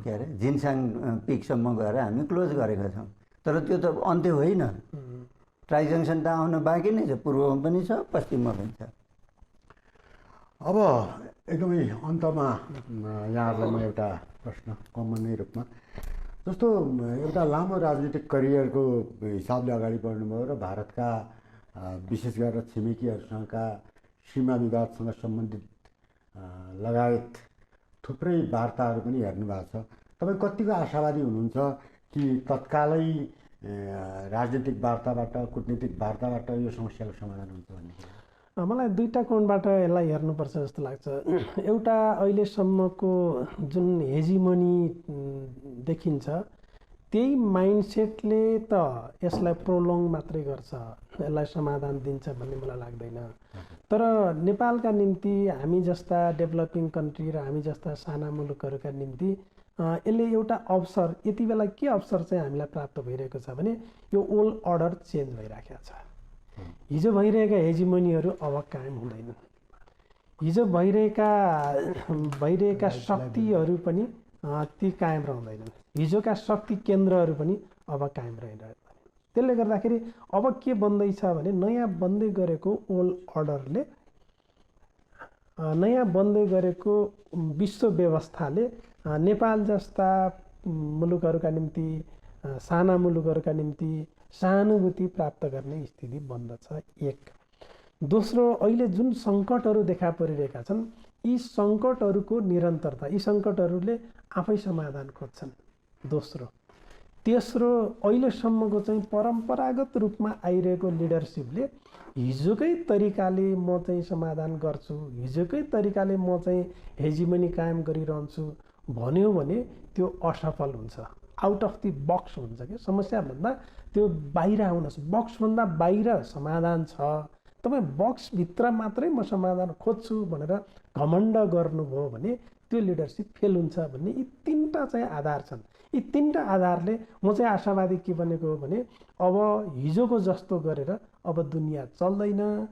के अरे जिन्साङ पिकसम्म गएर हामी क्लोज गरेका छौँ। तर त्यो त अन्त्य होइन। ट्राई जङ्सन त आउन बाँकी नै छ, पूर्वमा पनि छ पश्चिममा पनि छ। अब एकदमै अन्तमा यहाँहरूलाई म एउटा प्रश्न कमनै रूपमा, जस्तो एउटा लामो राजनीतिक करियरको हिसाबले अगाडि बढ्नुभयो र भारतका विशेष गरेर छिमेकीहरूसँगका सीमा विवादसँग सम्बन्धित लगायत थुप्रै वार्ताहरू पनि हेर्नु भएको छ। तपाईँ कतिको आशावादी हुनुहुन्छ कि तत्कालै राजनीतिक वार्ताबाट, कुटनीतिक वार्ताबाट यो समस्याको समाधान हुन्छ भन्ने? मलाई दुईवटा कोणबाट यसलाई हेर्नुपर्छ जस्तो लाग्छ। एउटा अहिलेसम्मको जुन हेजिमनी देखिन्छ त्यही माइन्डसेटले त यसलाई प्रोलोङ मात्रै गर्छ, यसलाई समाधान दिन्छ भन्ने मलाई लाग्दैन। तर नेपालका निम्ति, हामी जस्ता डेभलपिङ कन्ट्री र हामी जस्ता साना मुलुकहरूका निम्ति यसले एउटा अवसर, यति बेला के अवसर चाहिँ हामीलाई प्राप्त भइरहेको छ भने यो ओल्ड अर्डर चेन्ज भइराखेको छ। हिजो भइरहेका हेजिमनीहरू अब कायम हुँदैनन्। हिजो भइरहेका शक्तिहरू पनि ती कायम रहँदैनन्। हिजोका शक्ति केन्द्रहरू पनि अब कायम रहिरहेको। त्यसले गर्दाखेरि अब के बन्दैछ भने नयाँ बन्दै गरेको ओल्ड अर्डरले, नयाँ बन्दै गरेको विश्व व्यवस्थाले नेपाल जस्ता मुलुकहरूका निम्ति, साना मुलुकहरूका निम्ति सहानुभूति प्राप्त गर्ने स्थिति बन्दछ। एक। दोस्रो, अहिले जुन सङ्कटहरू देखा परिरहेका छन् यी सङ्कटहरूको निरन्तरता, यी सङ्कटहरूले आफै समाधान खोज्छन्। दोस्रो। तेस्रो, अहिलेसम्मको चाहिँ परम्परागत रूपमा आइरहेको लिडरसिपले हिजोकै तरिकाले म चाहिँ समाधान गर्छु, हिजोकै तरिकाले म चाहिँ हेजिमनी कायम गरिरहन्छु भन्यो भने त्यो असफल हुन्छ। आउट अफ दि बक्स हुन्छ कि समस्याभन्दा त्यो बाहिर आउनुहोस्। बक्सभन्दा बाहिर समाधान छ। तपाईँ बक्सभित्र मात्रै म समाधान खोज्छु भनेर घमण्ड गर्नुभयो भने त्यो लिडरसिप फेल हुन्छ भन्ने यी तिनवटा चाहिँ आधार छन्। यी तिनवटा आधारले म चाहिँ आशावादी के बनेको हो भने अब हिजोको जस्तो गरेर अब दुनियाँ चल्दैन।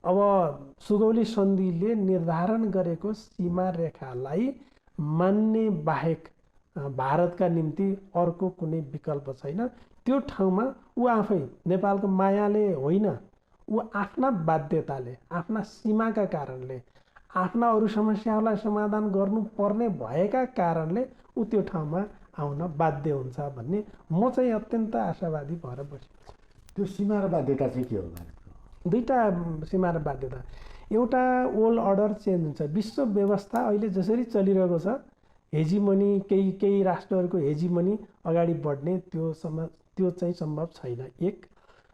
अब सुगौली सन्धिले निर्धारण गरेको सीमा रेखालाई मान्ने बाहेक भारतका निम्ति अर्को कुनै विकल्प छैन। त्यो ठाउँमा ऊ आफै नेपालको मायाले होइन, ऊ आफ्ना बाध्यताले, आफ्ना सीमाका कारणले, आफ्ना अरू समस्याहरूलाई समाधान गर्नुपर्ने भएका कारणले ऊ त्यो ठाउँमा आउन बाध्य हुन्छ भन्ने म चाहिँ अत्यन्त आशावादी भएर बसेको छु। त्यो सीमा र बाध्यता चाहिँ के हो भारतको? दुईवटा सीमा र बाध्यता। एउटा ओल्ड अर्डर चेन्ज हुन्छ। विश्व व्यवस्था अहिले जसरी चलिरहेको छ, हेजिमनी, केही राष्ट्रहरूको हेजिमनी अगाडि बढ्ने त्यो चाहिँ सम्भव छैन। एक।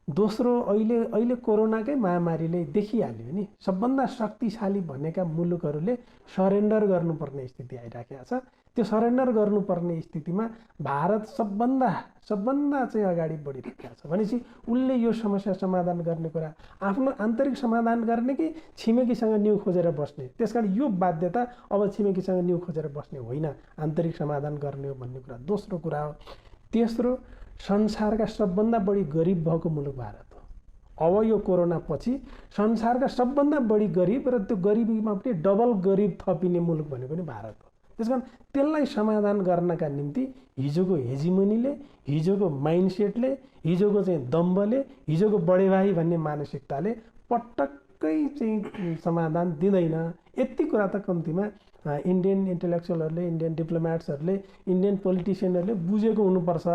दोस्रो, अहिले कोरोनाकै महामारीले देखिहाल्यो नि, सबभन्दा शक्तिशाली भनेका मुलुकहरूले सरेन्डर गर्नुपर्ने स्थिति आइराखेको छ। त्यो सरेन्डर गर्नुपर्ने स्थितिमा भारत सबभन्दा चाहिँ अगाडि बढिरहेको छ भनेपछि उसले यो समस्या समाधान गर्ने कुरा आफ्नो आन्तरिक समाधान गर्ने कि छिमेकीसँग न्यु खोजेर बस्ने। त्यसकारण यो बाध्यता अब छिमेकीसँग न्यु खोजेर बस्ने होइन, आन्तरिक समाधान गर्ने हो भन्ने कुरा दोस्रो कुरा हो। तेस्रो, संसारका सबभन्दा बढी गरिब भएको मुलुक भारत हो। अब यो कोरोना पछि संसारका सबभन्दा बढी गरिब र त्यो गरिबीमा पनि डबल गरिब थपिने मुलुक भनेको नि भारत हो। त्यसकारण त्यसलाई समाधान गर्नका निम्ति हिजोको हेजिमनीले, हिजोको माइन्डसेटले, हिजोको चाहिँ दम्बले, हिजोको बडे भाइ भन्ने मानसिकताले पटक्कै चाहिँ समाधान दिँदैन। यति कुरा त कम्तीमा इन्डियन इन्टेलेक्चुअलहरूले, इन्डियन डिप्लोमेट्सहरूले, इन्डियन पोलिटिसियनहरूले बुझेको हुनुपर्छ।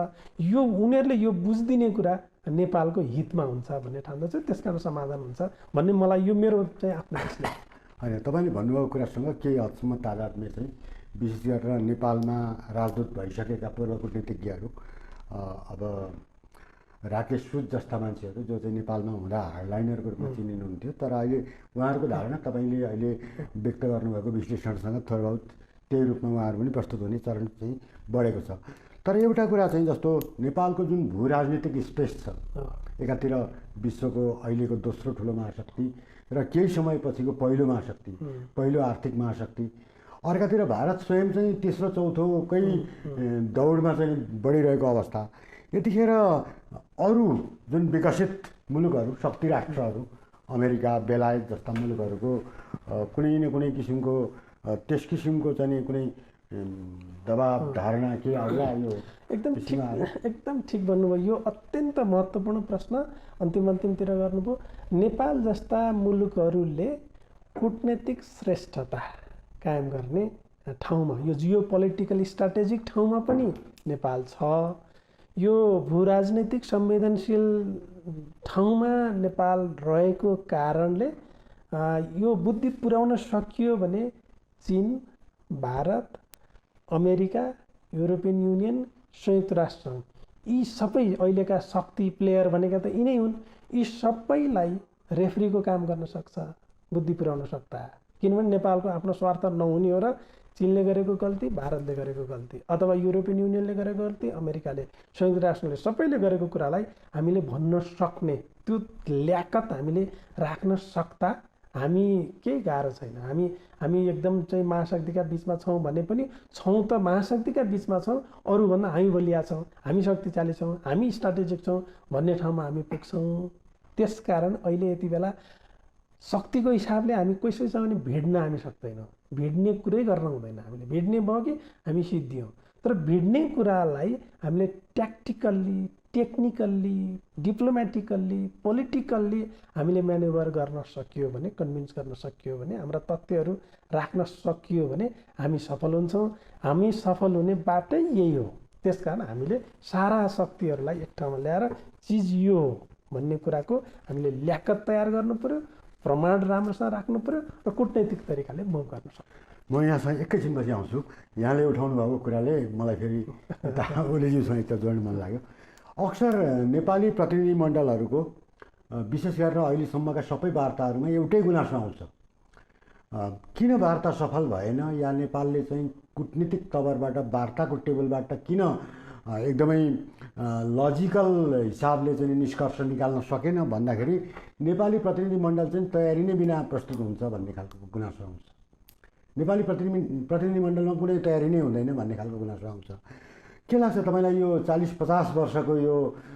यो उनीहरूले यो बुझिदिने कुरा नेपालको हितमा हुन्छ भन्ने ठान्दछु। त्यसकारण समाधान हुन्छ भन्ने मलाई यो मेरो चाहिँ आफ्नो विश्लेषण। होइन, तपाईँले भन्नुभएको कुरासँग केही हदसम्म तादात्म्य चाहिँ विशेष गरेर नेपालमा राजदूत भइसकेका पूर्व कूटनीतिज्ञहरू, अब राकेश सुद जस्ता मान्छेहरू जो चाहिँ नेपालमा हुँदा हार्डलाइनरको रूपमा चिनिनुहुन्थ्यो, तर अहिले उहाँहरूको धारणा तपाईँले अहिले व्यक्त गर्नुभएको विश्लेषणसँग थोरै बहुत त्यही रूपमा उहाँहरू पनि प्रस्तुत हुने चरण चाहिँ बढेको छ। तर एउटा कुरा चाहिँ जस्तो नेपालको जुन भू राजनीतिक स्पेस छ, एकातिर विश्वको अहिलेको दोस्रो ठुलो महाशक्ति र केही समयपछिको पहिलो महाशक्ति, पहिलो आर्थिक महाशक्ति, अर्कातिर भारत स्वयं चाहिँ तेस्रो चौथोकै दौडमा चाहिँ बढिरहेको अवस्था। यतिखेर अरू जुन विकसित मुलुकहरू, शक्ति राष्ट्रहरू, अमेरिका, बेलायत जस्ता मुलुकहरूको कुनै न कुनै किसिमको त्यस किसिमको चाहिँ कुनै दबाब धारणा के आउला? यो एकदम ठिक भन्नुभयो। यो अत्यन्त महत्त्वपूर्ण प्रश्न अन्तिमतिर गर्नुभयो। नेपाल जस्ता मुलुकहरूले कूटनीतिक श्रेष्ठता कायम गर्ने ठाउँमा, यो जियो पोलिटिकल स्ट्राटेजिक ठाउँमा पनि नेपाल छ। यो भू राजनीतिक संवेदनशील ठाउँमा नेपाल रहेको कारणले यो बुद्धि पुर्याउन सकियो भने चीन, भारत, अमेरिका, युरोपियन युनियन, संयुक्त राष्ट्र, यी सबै अहिलेका शक्ति प्लेयर भनेका त यिनै हुन्। यी सबैलाई रेफ्रीको काम गर्न सक्छ, बुद्धि पुर्याउन सक्दा। किनभने नेपालको आफ्नो स्वार्थ नहुने हो र चीनले गरेको गल्ती, भारतले गरेको गल्ती, अथवा युरोपियन युनियनले गरेको गल्ती, अमेरिकाले, संयुक्त राष्ट्रले, सबैले गरेको कुरालाई हामीले भन्न सक्ने त्यो ल्याकत हामीले राख्न सक्दा हामी केही गाह्रो छैन। हामी एकदम चाहिँ महाशक्तिका बिचमा छौँ भने पनि छौँ त महाशक्तिका बिचमा छौँ, अरूभन्दा हामी बलिया छौँ, हामी शक्तिशाली छौँ, हामी स्ट्राटेजिक छौँ भन्ने ठाउँमा हामी पुग्छौँ। त्यसकारण अहिले यति बेला शक्तिको हिसाबले हामी कसैसँग पनि भिड्न हामी सक्दैनौँ, भिड्ने कुरै गर्न हुँदैन। हामीले भिड्ने भयो कि हामी सिद्धियौँ। तर भिड्ने कुरालाई हामीले ट्याक्टिकल्ली, टेक्निकल्ली, डिप्लोमेटिकल्ली, पोलिटिकल्ली हामीले म्यानेभर गर्न सकियो भने, कन्भिन्स गर्न सकियो भने, हाम्रा तथ्यहरू राख्न सकियो भने हामी सफल हुन्छौँ। हामी सफल हुने बाटै यही हो। त्यसकारण हामीले सारा शक्तिहरूलाई एक ठाउँमा ल्याएर चिज यो हो भन्ने कुराको हामीले ल्याकत तयार गर्नु पर्यो, प्रमाण राम्रोसँग राख्नु पर्यो र कूटनैतिक तरिकाले मुभ गर्न सक्नु। म यहाँसँग एकैछिनपछि आउँछु। यहाँले उठाउनु भएको कुराले मलाई फेरि ओलीज्यूसँग एक जोड्न मन लाग्यो। अक्सर नेपाली प्रतिनिधिमण्डलहरूको विशेष गरेर अहिलेसम्मका सबै वार्ताहरूमा एउटै गुनासो आउँछ, किन वार्ता सफल भएन, या नेपालले चाहिँ कूटनीतिक तवरबाट वार्ताको टेबलबाट किन एकदमै लजिकल हिसाबले चाहिँ निष्कर्ष निकाल्न सकेन भन्दाखेरि नेपाली प्रतिनिधिमण्डल चाहिँ तयारी नै बिना प्रस्तुत हुन्छ भन्ने खालको गुनासो आउँछ। नेपाली प्रतिनिधिमण्डलमा कुनै तयारी नै हुँदैन भन्ने खालको गुनासो आउँछ। के लाग्छ तपाईँलाई यो 40-50 वर्षको यो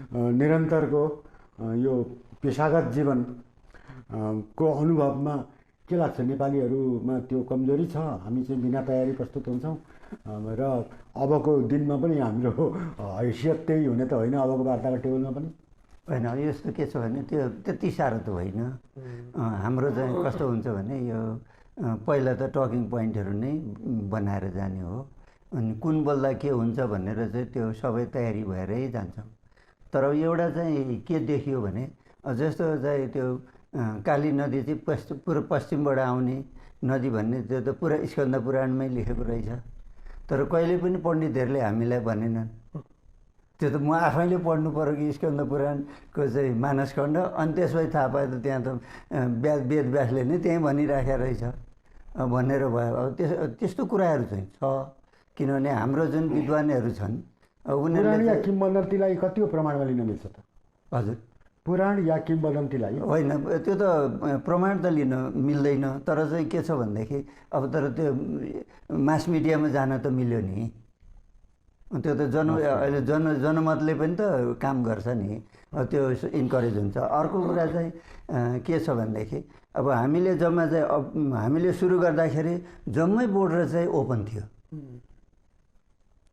निरन्तरको यो पेसागत जीवन को अनुभवमा के लाग्छ? नेपालीहरूमा त्यो कमजोरी छ, हामी चाहिँ बिना तयारी प्रस्तुत हुन्छौँ र अबको दिनमा पनि हाम्रो हैसियत त्यही हुने त होइन, अबको वार्ताको टेबलमा पनि होइन। यस्तो के छ भने त्यो त्यति साह्रो त होइन। हाम्रो चाहिँ कस्तो हुन्छ भने यो पहिला त टकिङ पोइन्टहरू नै बनाएर जाने हो, अनि कुन बोल्दा के हुन्छ भनेर चाहिँ त्यो सबै तयारी भएरै जान्छौँ। तर एउटा चाहिँ के देखियो भने जस्तो चाहिँ त्यो काली नदी चाहिँ पुरा पश्चिमबाट आउने नदी भन्ने त्यो त पुरा स्कन्द पुराणमै लेखेको रहेछ। तर कहिले पनि पण्डितहरूले हामीलाई भनेनन्। त्यो त म आफैले पढ्नु पऱ्यो कि स्कन्द पुराणको चाहिँ मानसखण्ड, अनि त्यसपछि थाहा पायो त त्यहाँ त वेद व्यासले नै त्यहीँ भनिराखेको रहेछ भनेर भयो। अब त्यस्तो कुराहरू चाहिँ छ, किनभने हाम्रो जुन विद्वानहरू छन् पुराण या किम्वदन्तीलाई कति प्रमाणमा लिन मिल्छ त? हजुर, पुराण या किम्वदन्तीलाई होइन, त्यो त प्रमाण त लिन मिल्दैन। तर चाहिँ के छ भनेदेखि अब तर त्यो मास मिडियामा जान त मिल्यो नि, त्यो त अहिले जनमतले पनि त काम गर्छ नि, त्यो इन्करेज हुन्छ। अर्को कुरा चाहिँ के छ भनेदेखि अब हामीले जम्मा चाहिँ हामीले सुरु गर्दाखेरि जम्मै बोर्डर चाहिँ ओपन थियो।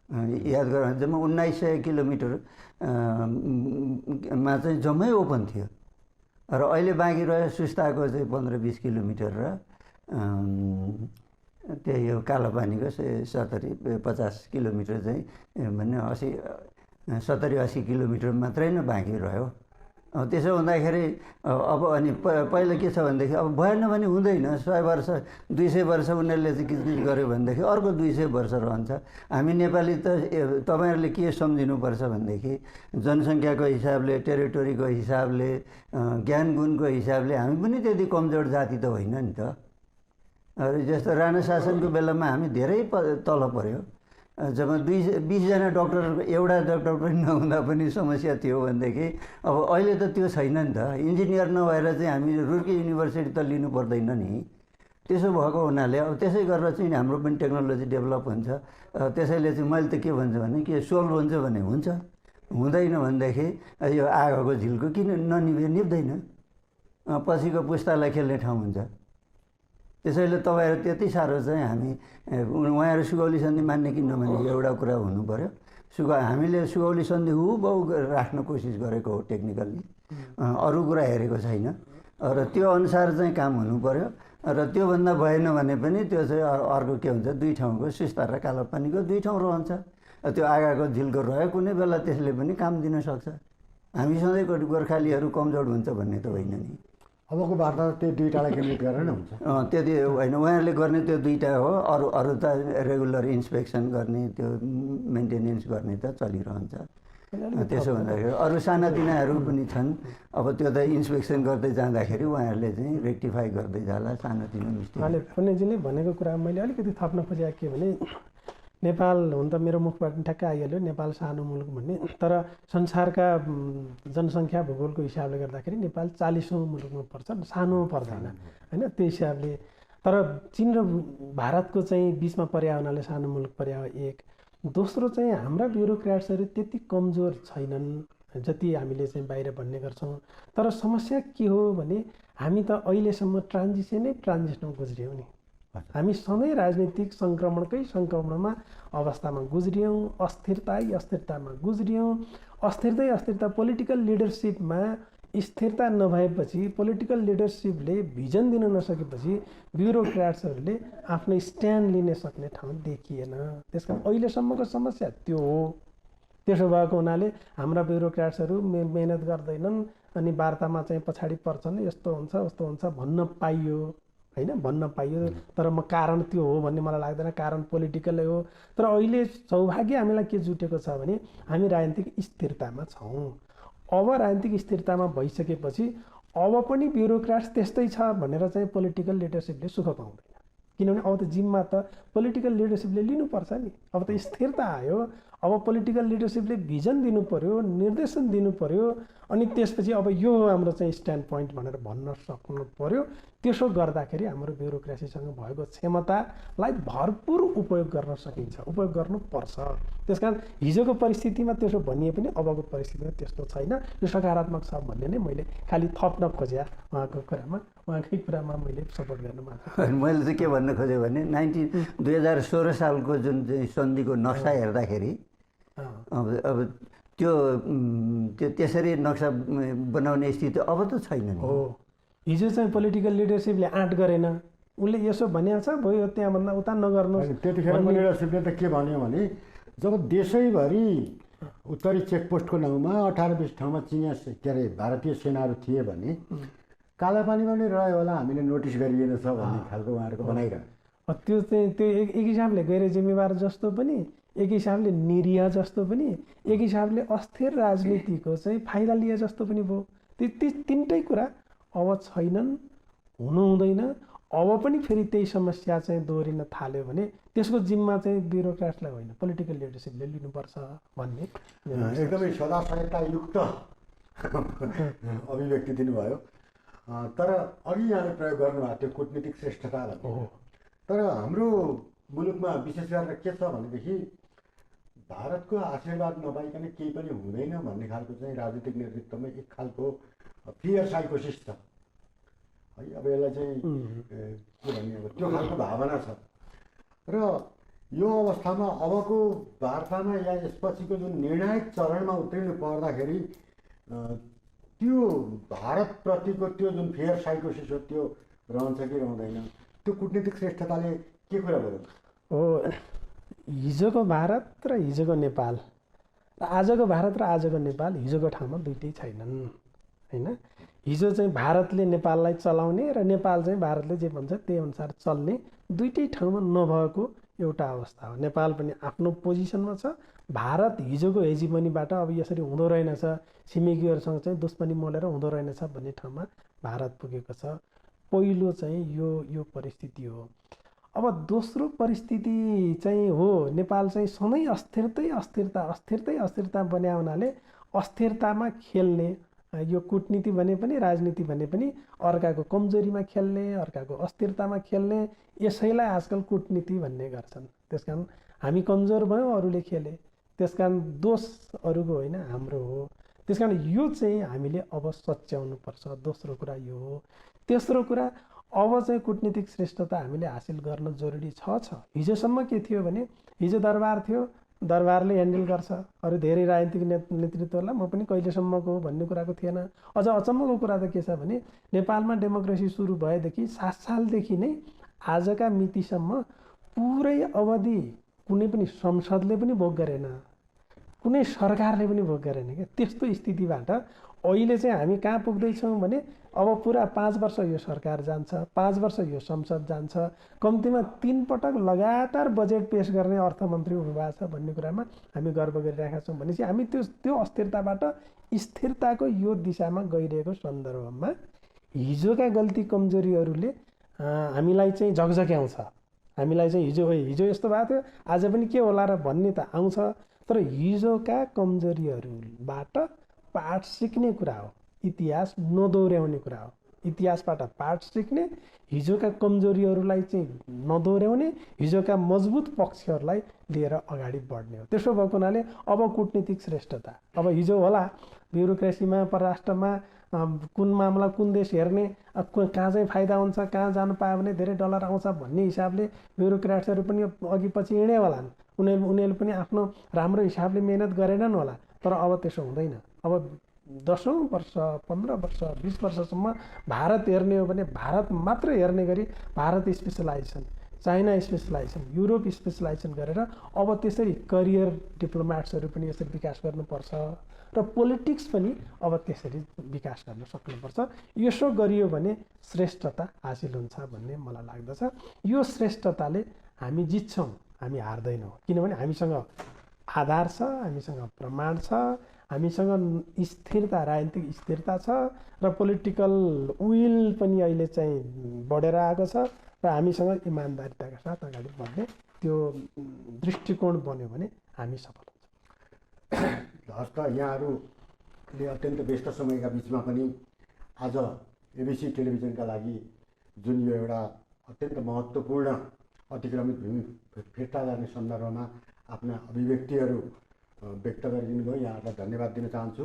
याद गर जम्मा 1900 किलोमिटर मा चाहिँ जम्मै ओपन थियो, र अहिले बाँकी रह्यो सुस्ताको चाहिँ 15-20 किलोमिटर र त्यही हो कालापानीको 70-50 किलोमिटर चाहिँ भने 70-80 किलोमिटर मात्रै नै बाँकी रह्यो। त्यसो हुँदाखेरि अब अनि पहिला के छ भनेदेखि अब भएन भने हुँदैन। 100 वर्ष 200 वर्ष उनीहरूले चाहिँ किचकिच गर्यो भनेदेखि अर्को 200 वर्ष रहन्छ। हामी नेपाली त तपाईँहरूले के सम्झिनुपर्छ भनेदेखि जनसङ्ख्याको हिसाबले, टेरिटोरीको हिसाबले, ज्ञान गुणको हिसाबले हामी पनि त्यति कमजोर जाति त होइन नि त। जस्तो राणा शासनको बेलामा हामी धेरै तल पऱ्यो। जब 20जना डक्टर, एउटा डक्टर पनि नहुँदा पनि समस्या थियो भनेदेखि अब अहिले त त्यो छैन नि त। इन्जिनियर नभएर चाहिँ हामी रुर्की युनिभर्सिटी त लिनु पर्दैन नि। त्यसो भएको हुनाले अब त्यसै गरेर चाहिँ हाम्रो पनि टेक्नोलोजी डेभलप हुन्छ। त्यसैले चाहिँ मैले त के भन्छु भने के सोल्भ हुन्छ भने हुन्छ, हुँदैन भनेदेखि यो आगोको झिल्को किन निप्दैन, पछिको पुस्तालाई खेल्ने ठाउँ हुन्छ। त्यसैले तपाईँहरू त्यति साह्रो चाहिँ हामी उहाँहरू सुगौली सन्धि मान्ने कि नमान्ने एउटा कुरा हुनु पऱ्यो। हामीले सुगौली सन्धि हुबहु राख्न कोसिस गरेको हो टेक्निकल्ली, अरू कुरा हेरेको छैन। र त्यो अनुसार चाहिँ काम हुनु पऱ्यो। र त्योभन्दा भएन भने पनि त्यो चाहिँ अर्को के हुन्छ, दुई ठाउँको सुस्ता र कालापानीको दुई ठाउँ रहन्छ। त्यो आगाको झिल्को रह्यो कुनै बेला त्यसले पनि काम दिन सक्छ। हामी सधैँ गोर्खालीहरू कमजोर हुन्छ भन्ने त होइन नि। अबको वार्ता त्यो दुईटालाई केन्द्रित गरेर नै हुन्छ। त्यति होइन, उहाँहरूले गर्ने त्यो दुईवटा हो। अरू त रेगुलर इन्सपेक्सन गर्ने, त्यो मेन्टेनेन्स गर्ने त चलिरहन्छ। त्यसो भन्दाखेरि अरू सानातिनाहरू पनि छन्। अब त्यो त इन्सपेक्सन गर्दै जाँदाखेरि उहाँहरूले चाहिँ रेक्टिफाई गर्दै जाला सानोतिनो मिस्टेक। उहाँले पुण्यजीले भनेको कुरा मैले अलिकति थप्न खोजेको के भने नेपाल हुन त मेरो मुखबाट ठ्याक्क आइहाल्यो नेपाल सानो मुलुक भन्ने, तर संसारका जनसङ्ख्या भूगोलको हिसाबले गर्दाखेरि नेपाल 40औँ मुलुकमा पर्छ, सानो पर्दैन होइन त्यो हिसाबले। तर चीन र भारतको चाहिँ बिचमा पर्या हुनाले सानो मुलुक पर्या हो एक। दोस्रो चाहिँ हाम्रा ब्युरोक्राट्सहरू त्यति कमजोर छैनन् जति हामीले चाहिँ बाहिर भन्ने गर्छौँ। तर समस्या के हो भने हामी त अहिलेसम्म ट्रान्जिसनमा गुज्रियौँ नि। हामी सधैँ राजनीतिक सङ्क्रमणमा अवस्थामा गुज्रियौँ, अस्थिरतामा गुज्रियौँ। अस्थिरता पोलिटिकल लिडरसिपमा स्थिरता नभएपछि, पोलिटिकल लिडरसिपले भिजन दिन नसकेपछि ब्युरोक्राट्सहरूले आफ्नो स्ट्यान्ड लिन सक्ने ठाउँ देखिएन। त्यस कारण अहिलेसम्मको समस्या त्यो हो। त्यसो भएको हुनाले हाम्रा ब्युरोक्राट्सहरू मेहनत गर्दैनन् अनि वार्तामा चाहिँ पछाडि पर्छन्, यस्तो हुन्छ उस्तो हुन्छ भन्न पाइयो होइन, भन्न पाइयो। तर म कारण त्यो हो भन्ने मलाई लाग्दैन, कारण पोलिटिकलै हो। तर अहिले सौभाग्य हामीलाई के जुटेको छ भने हामी राजनीतिक स्थिरतामा छौँ। अब राजनीतिक स्थिरतामा भइसकेपछि अब पनि ब्युरोक्राट्स त्यस्तै छ भनेर चाहिँ पोलिटिकल लिडरसिपले सुख पाउँदैन। किनभने अब त जिम्मा त पोलिटिकल लिडरसिपले लिनुपर्छ नि। अब त स्थिरता आयो, अब पोलिटिकल लिडरसिपले भिजन दिनु पर्यो, निर्देशन दिनु पर्यो, अनि त्यसपछि अब यो हाम्रो चाहिँ स्ट्यान्ड पोइन्ट भनेर भन्न सक्नु पर्यो। त्यसो गर्दाखेरि हाम्रो ब्युरोक्रेसीसँग भएको क्षमतालाई भरपुर उपयोग गर्न सकिन्छ, उपयोग गर्नुपर्छ। त्यस कारण हिजोको परिस्थितिमा त्यसो भनिए पनि अबको परिस्थितिमा त्यस्तो छैन। यो सकारात्मक छ भन्ने नै मैले खालि थप्न खोजेँ उहाँको कुरामा, उहाँकै कुरामा मैले सपोर्ट गर्न मात्र। मैले चाहिँ के भन्न खोजेँ भने 2016 सालको जुन चाहिँ सन्धिको नक्सा हेर्दाखेरि अब त्यो त्यसरी नक्सा बनाउने स्थिति अब त छैन नि। हो, हिजो चाहिँ पोलिटिकल लिडरसिपले आँट गरेन, उसले यसो भनेको छ भयो त्यहाँभन्दा उता नगर्नु। त्यतिखेरको लिडरसिपले त के भन्यो भने जब देशैभरि उत्तरी चेकपोस्टको नाउँमा 18-20 ठाउँमा चिनिया के अरे भारतीय सेनाहरू थिए भने कालापानीमा पनि रह्यो होला, हामीले नोटिस गरिएन छ भन्ने खालको उहाँहरूको बनाइरह्यो। त्यो चाहिँ त्यो एक हिसाबले गैर जिम्मेवार जस्तो पनि, एक हिसाबले निरीह जस्तो पनि, एक हिसाबले अस्थिर राजनीतिको चाहिँ फाइदा लिए जस्तो पनि भयो। ती तिनटै कुरा अब छैनन्, हुनु हुँदैन। अब पनि फेरि त्यही समस्या चाहिँ दोहोरिन थाल्यो भने त्यसको जिम्मा चाहिँ ब्युरोक्राट्सलाई होइन पोलिटिकल लिडरसिपले लिनुपर्छ भन्ने एकदमै सदा सहायतायुक्त अभिव्यक्ति दिनुभयो। तर अघि यहाँले प्रयोग गर्नुभएको थियो कुटनीतिक श्रेष्ठता भन्ने। तर हाम्रो मुलुकमा विशेष गरेर के छ भनेदेखि भारतको आशीर्वाद नपाइकन केही पनि हुँदैन भन्ने खालको चाहिँ राजनीतिक नेतृत्वमा एक खालको फियर साइकोसिस छ है। अब यसलाई चाहिँ के भन्ने, अब त्यो खालको भावना छ। र यो अवस्थामा अबको वार्तामा या यसपछिको जुन निर्णायक चरणमा उत्रिनु पर्दाखेरि त्यो भारतप्रतिको त्यो जुन फियर साइकोसिस हो त्यो रहन्छ कि रहँदैन, त्यो कुटनीतिक श्रेष्ठताले के कुरा गर्यो हो। हिजोको भारत र हिजोको नेपाल र आजको भारत र आजको नेपाल हिजोको ठाउँमा दुइटै छैनन् होइन। हिजो चाहिँ भारतले नेपाललाई चलाउने र नेपाल चाहिँ भारतले जे भन्छ त्यही अनुसार चल्ने दुइटै ठाउँमा नभएको एउटा अवस्था हो। नेपाल पनि आफ्नो पोजिसनमा छ, भारत हिजोको हेजिमनीबाट अब यसरी हुँदो रहेनछ, छिमेकीहरूसँग चाहिँ दुश्मनी मोलेर हुँदो रहेनछ भन्ने ठाउँमा भारत पुगेको छ। पहिलो चाहिँ यो परिस्थिति हो। अब दोस्रो परिस्थिति चाहिँ हो नेपाल चाहिँ सधैँ अस्थिरता बन्या हुनाले अस्थिरतामा खेल्ने, यो कुटनीति भने पनि राजनीति भने पनि अर्काको कमजोरीमा खेल्ने, अर्काको अस्थिरतामा खेल्ने, यसैलाई आजकल कुटनीति भन्ने गर्छन्। त्यसकारण हामी कमजोर भयौँ, अरूले खेले, त्यसकारण दोष अरूको होइन हाम्रो हो। त्यसकारण यो चाहिँ हामीले अब सच्याउनुपर्छ। दोस्रो कुरा यो हो। तेस्रो कुरा अब चाहिँ कुटनीतिक श्रेष्ठता हामीले हासिल गर्न जरुरी छ। हिजोसम्म के थियो भने हिजो दरबार थियो, दरबारले ह्यान्डल गर्छ, अरू धेरै राजनीतिक नेतृत्वलाई म पनि कहिलेसम्मको हो भन्ने कुराको थिएन। अझ अचम्मको कुरा त के छ भने नेपालमा डेमोक्रेसी सुरु भएदेखि 7 सालदेखि नै आजका मितिसम्म पुरै अवधि कुनै पनि संसदले पनि भोग गरेन, कुनै सरकारले पनि भोग गरेन क्या। त्यस्तो स्थितिबाट अहिले चाहिँ हामी कहाँ पुग्दैछौँ भने अब पुरा 5 वर्ष यो सरकार जान्छ, 5 वर्ष यो संसद जान्छ, कम्तीमा 3 पटक लगातार बजेट पेश गर्ने अर्थमन्त्री हुनुभएको छ भन्ने कुरामा हामी गर्व गरिरहेका छौँ। भनेपछि हामी त्यो अस्थिरताबाट स्थिरताको यो दिशामा गइरहेको सन्दर्भमा हिजोका गल्ती कमजोरीहरूले हामीलाई चाहिँ झकझक्याउँछ। हामीलाई चाहिँ हिजो यस्तो भएको थियो, आज पनि के होला र भन्ने त आउँछ। तर हिजोका कमजोरीहरूबाट पाठ सिक्ने कुरा हो, इतिहास नदोहोऱ्याउने कुरा हो। इतिहासबाट पाठ सिक्ने, हिजोका कमजोरीहरूलाई चाहिँ नदोहोऱ्याउने, हिजोका मजबुत पक्षहरूलाई लिएर अगाडि बढ्ने हो। त्यसो भएको हुनाले अब कूटनीतिक श्रेष्ठता, अब हिजो होला ब्युरोक्रेसीमा, परराष्ट्रमा कुन मामला कुन देश हेर्ने, कहाँ चाहिँ फाइदा हुन्छ, कहाँ जानु पायो भने धेरै डलर आउँछ भन्ने हिसाबले ब्युरोक्राट्सहरू पनि अघि पछि हिँडे होलान्। उनीहरूले पनि आफ्नो राम्रो हिसाबले मेहनत गरेनन् होला। तर अब त्यसो हुँदैन। अब 10 वर्ष, 15 वर्ष, 20 वर्षसम्म भारत हेर्ने हो भने भारत मात्र हेर्ने गरी Bharat specialisation, China specialisation, Europe specialisation गरेर अब त्यसरी करियर डिप्लोमेट्सहरू पनि यसरी विकास गर्नुपर्छ र पोलिटिक्स पनि अब त्यसरी विकास गर्न सक्नुपर्छ। यसो गरियो भने श्रेष्ठता हासिल हुन्छ भन्ने मलाई लाग्दछ। यो श्रेष्ठताले हामी जित्छौँ, हामी हार्दैनौँ। किनभने हामीसँग आधार छ, हामीसँग प्रमाण छ, हामीसँग स्थिरता, राजनीतिक स्थिरता छ र पोलिटिकल विल पनि अहिले चाहिँ बढेर आएको छ र हामीसँग इमान्दारिताका साथ अगाडि बढ्ने त्यो दृष्टिकोण बन्यो भने हामी सफल हुन्छौँ। हस्त यहाँहरूले अत्यन्त व्यस्त समयका बिचमा पनि आज एबिसी टेलिभिजनका लागि जुन यो एउटा अत्यन्त महत्त्वपूर्ण अतिक्रमित भूमि फिर्ता गर्ने सन्दर्भमा आफ्ना अभिव्यक्तिहरू व्यक्त गरिदिनु भयो, यहाँहरूलाई धन्यवाद दिन चाहन्छु।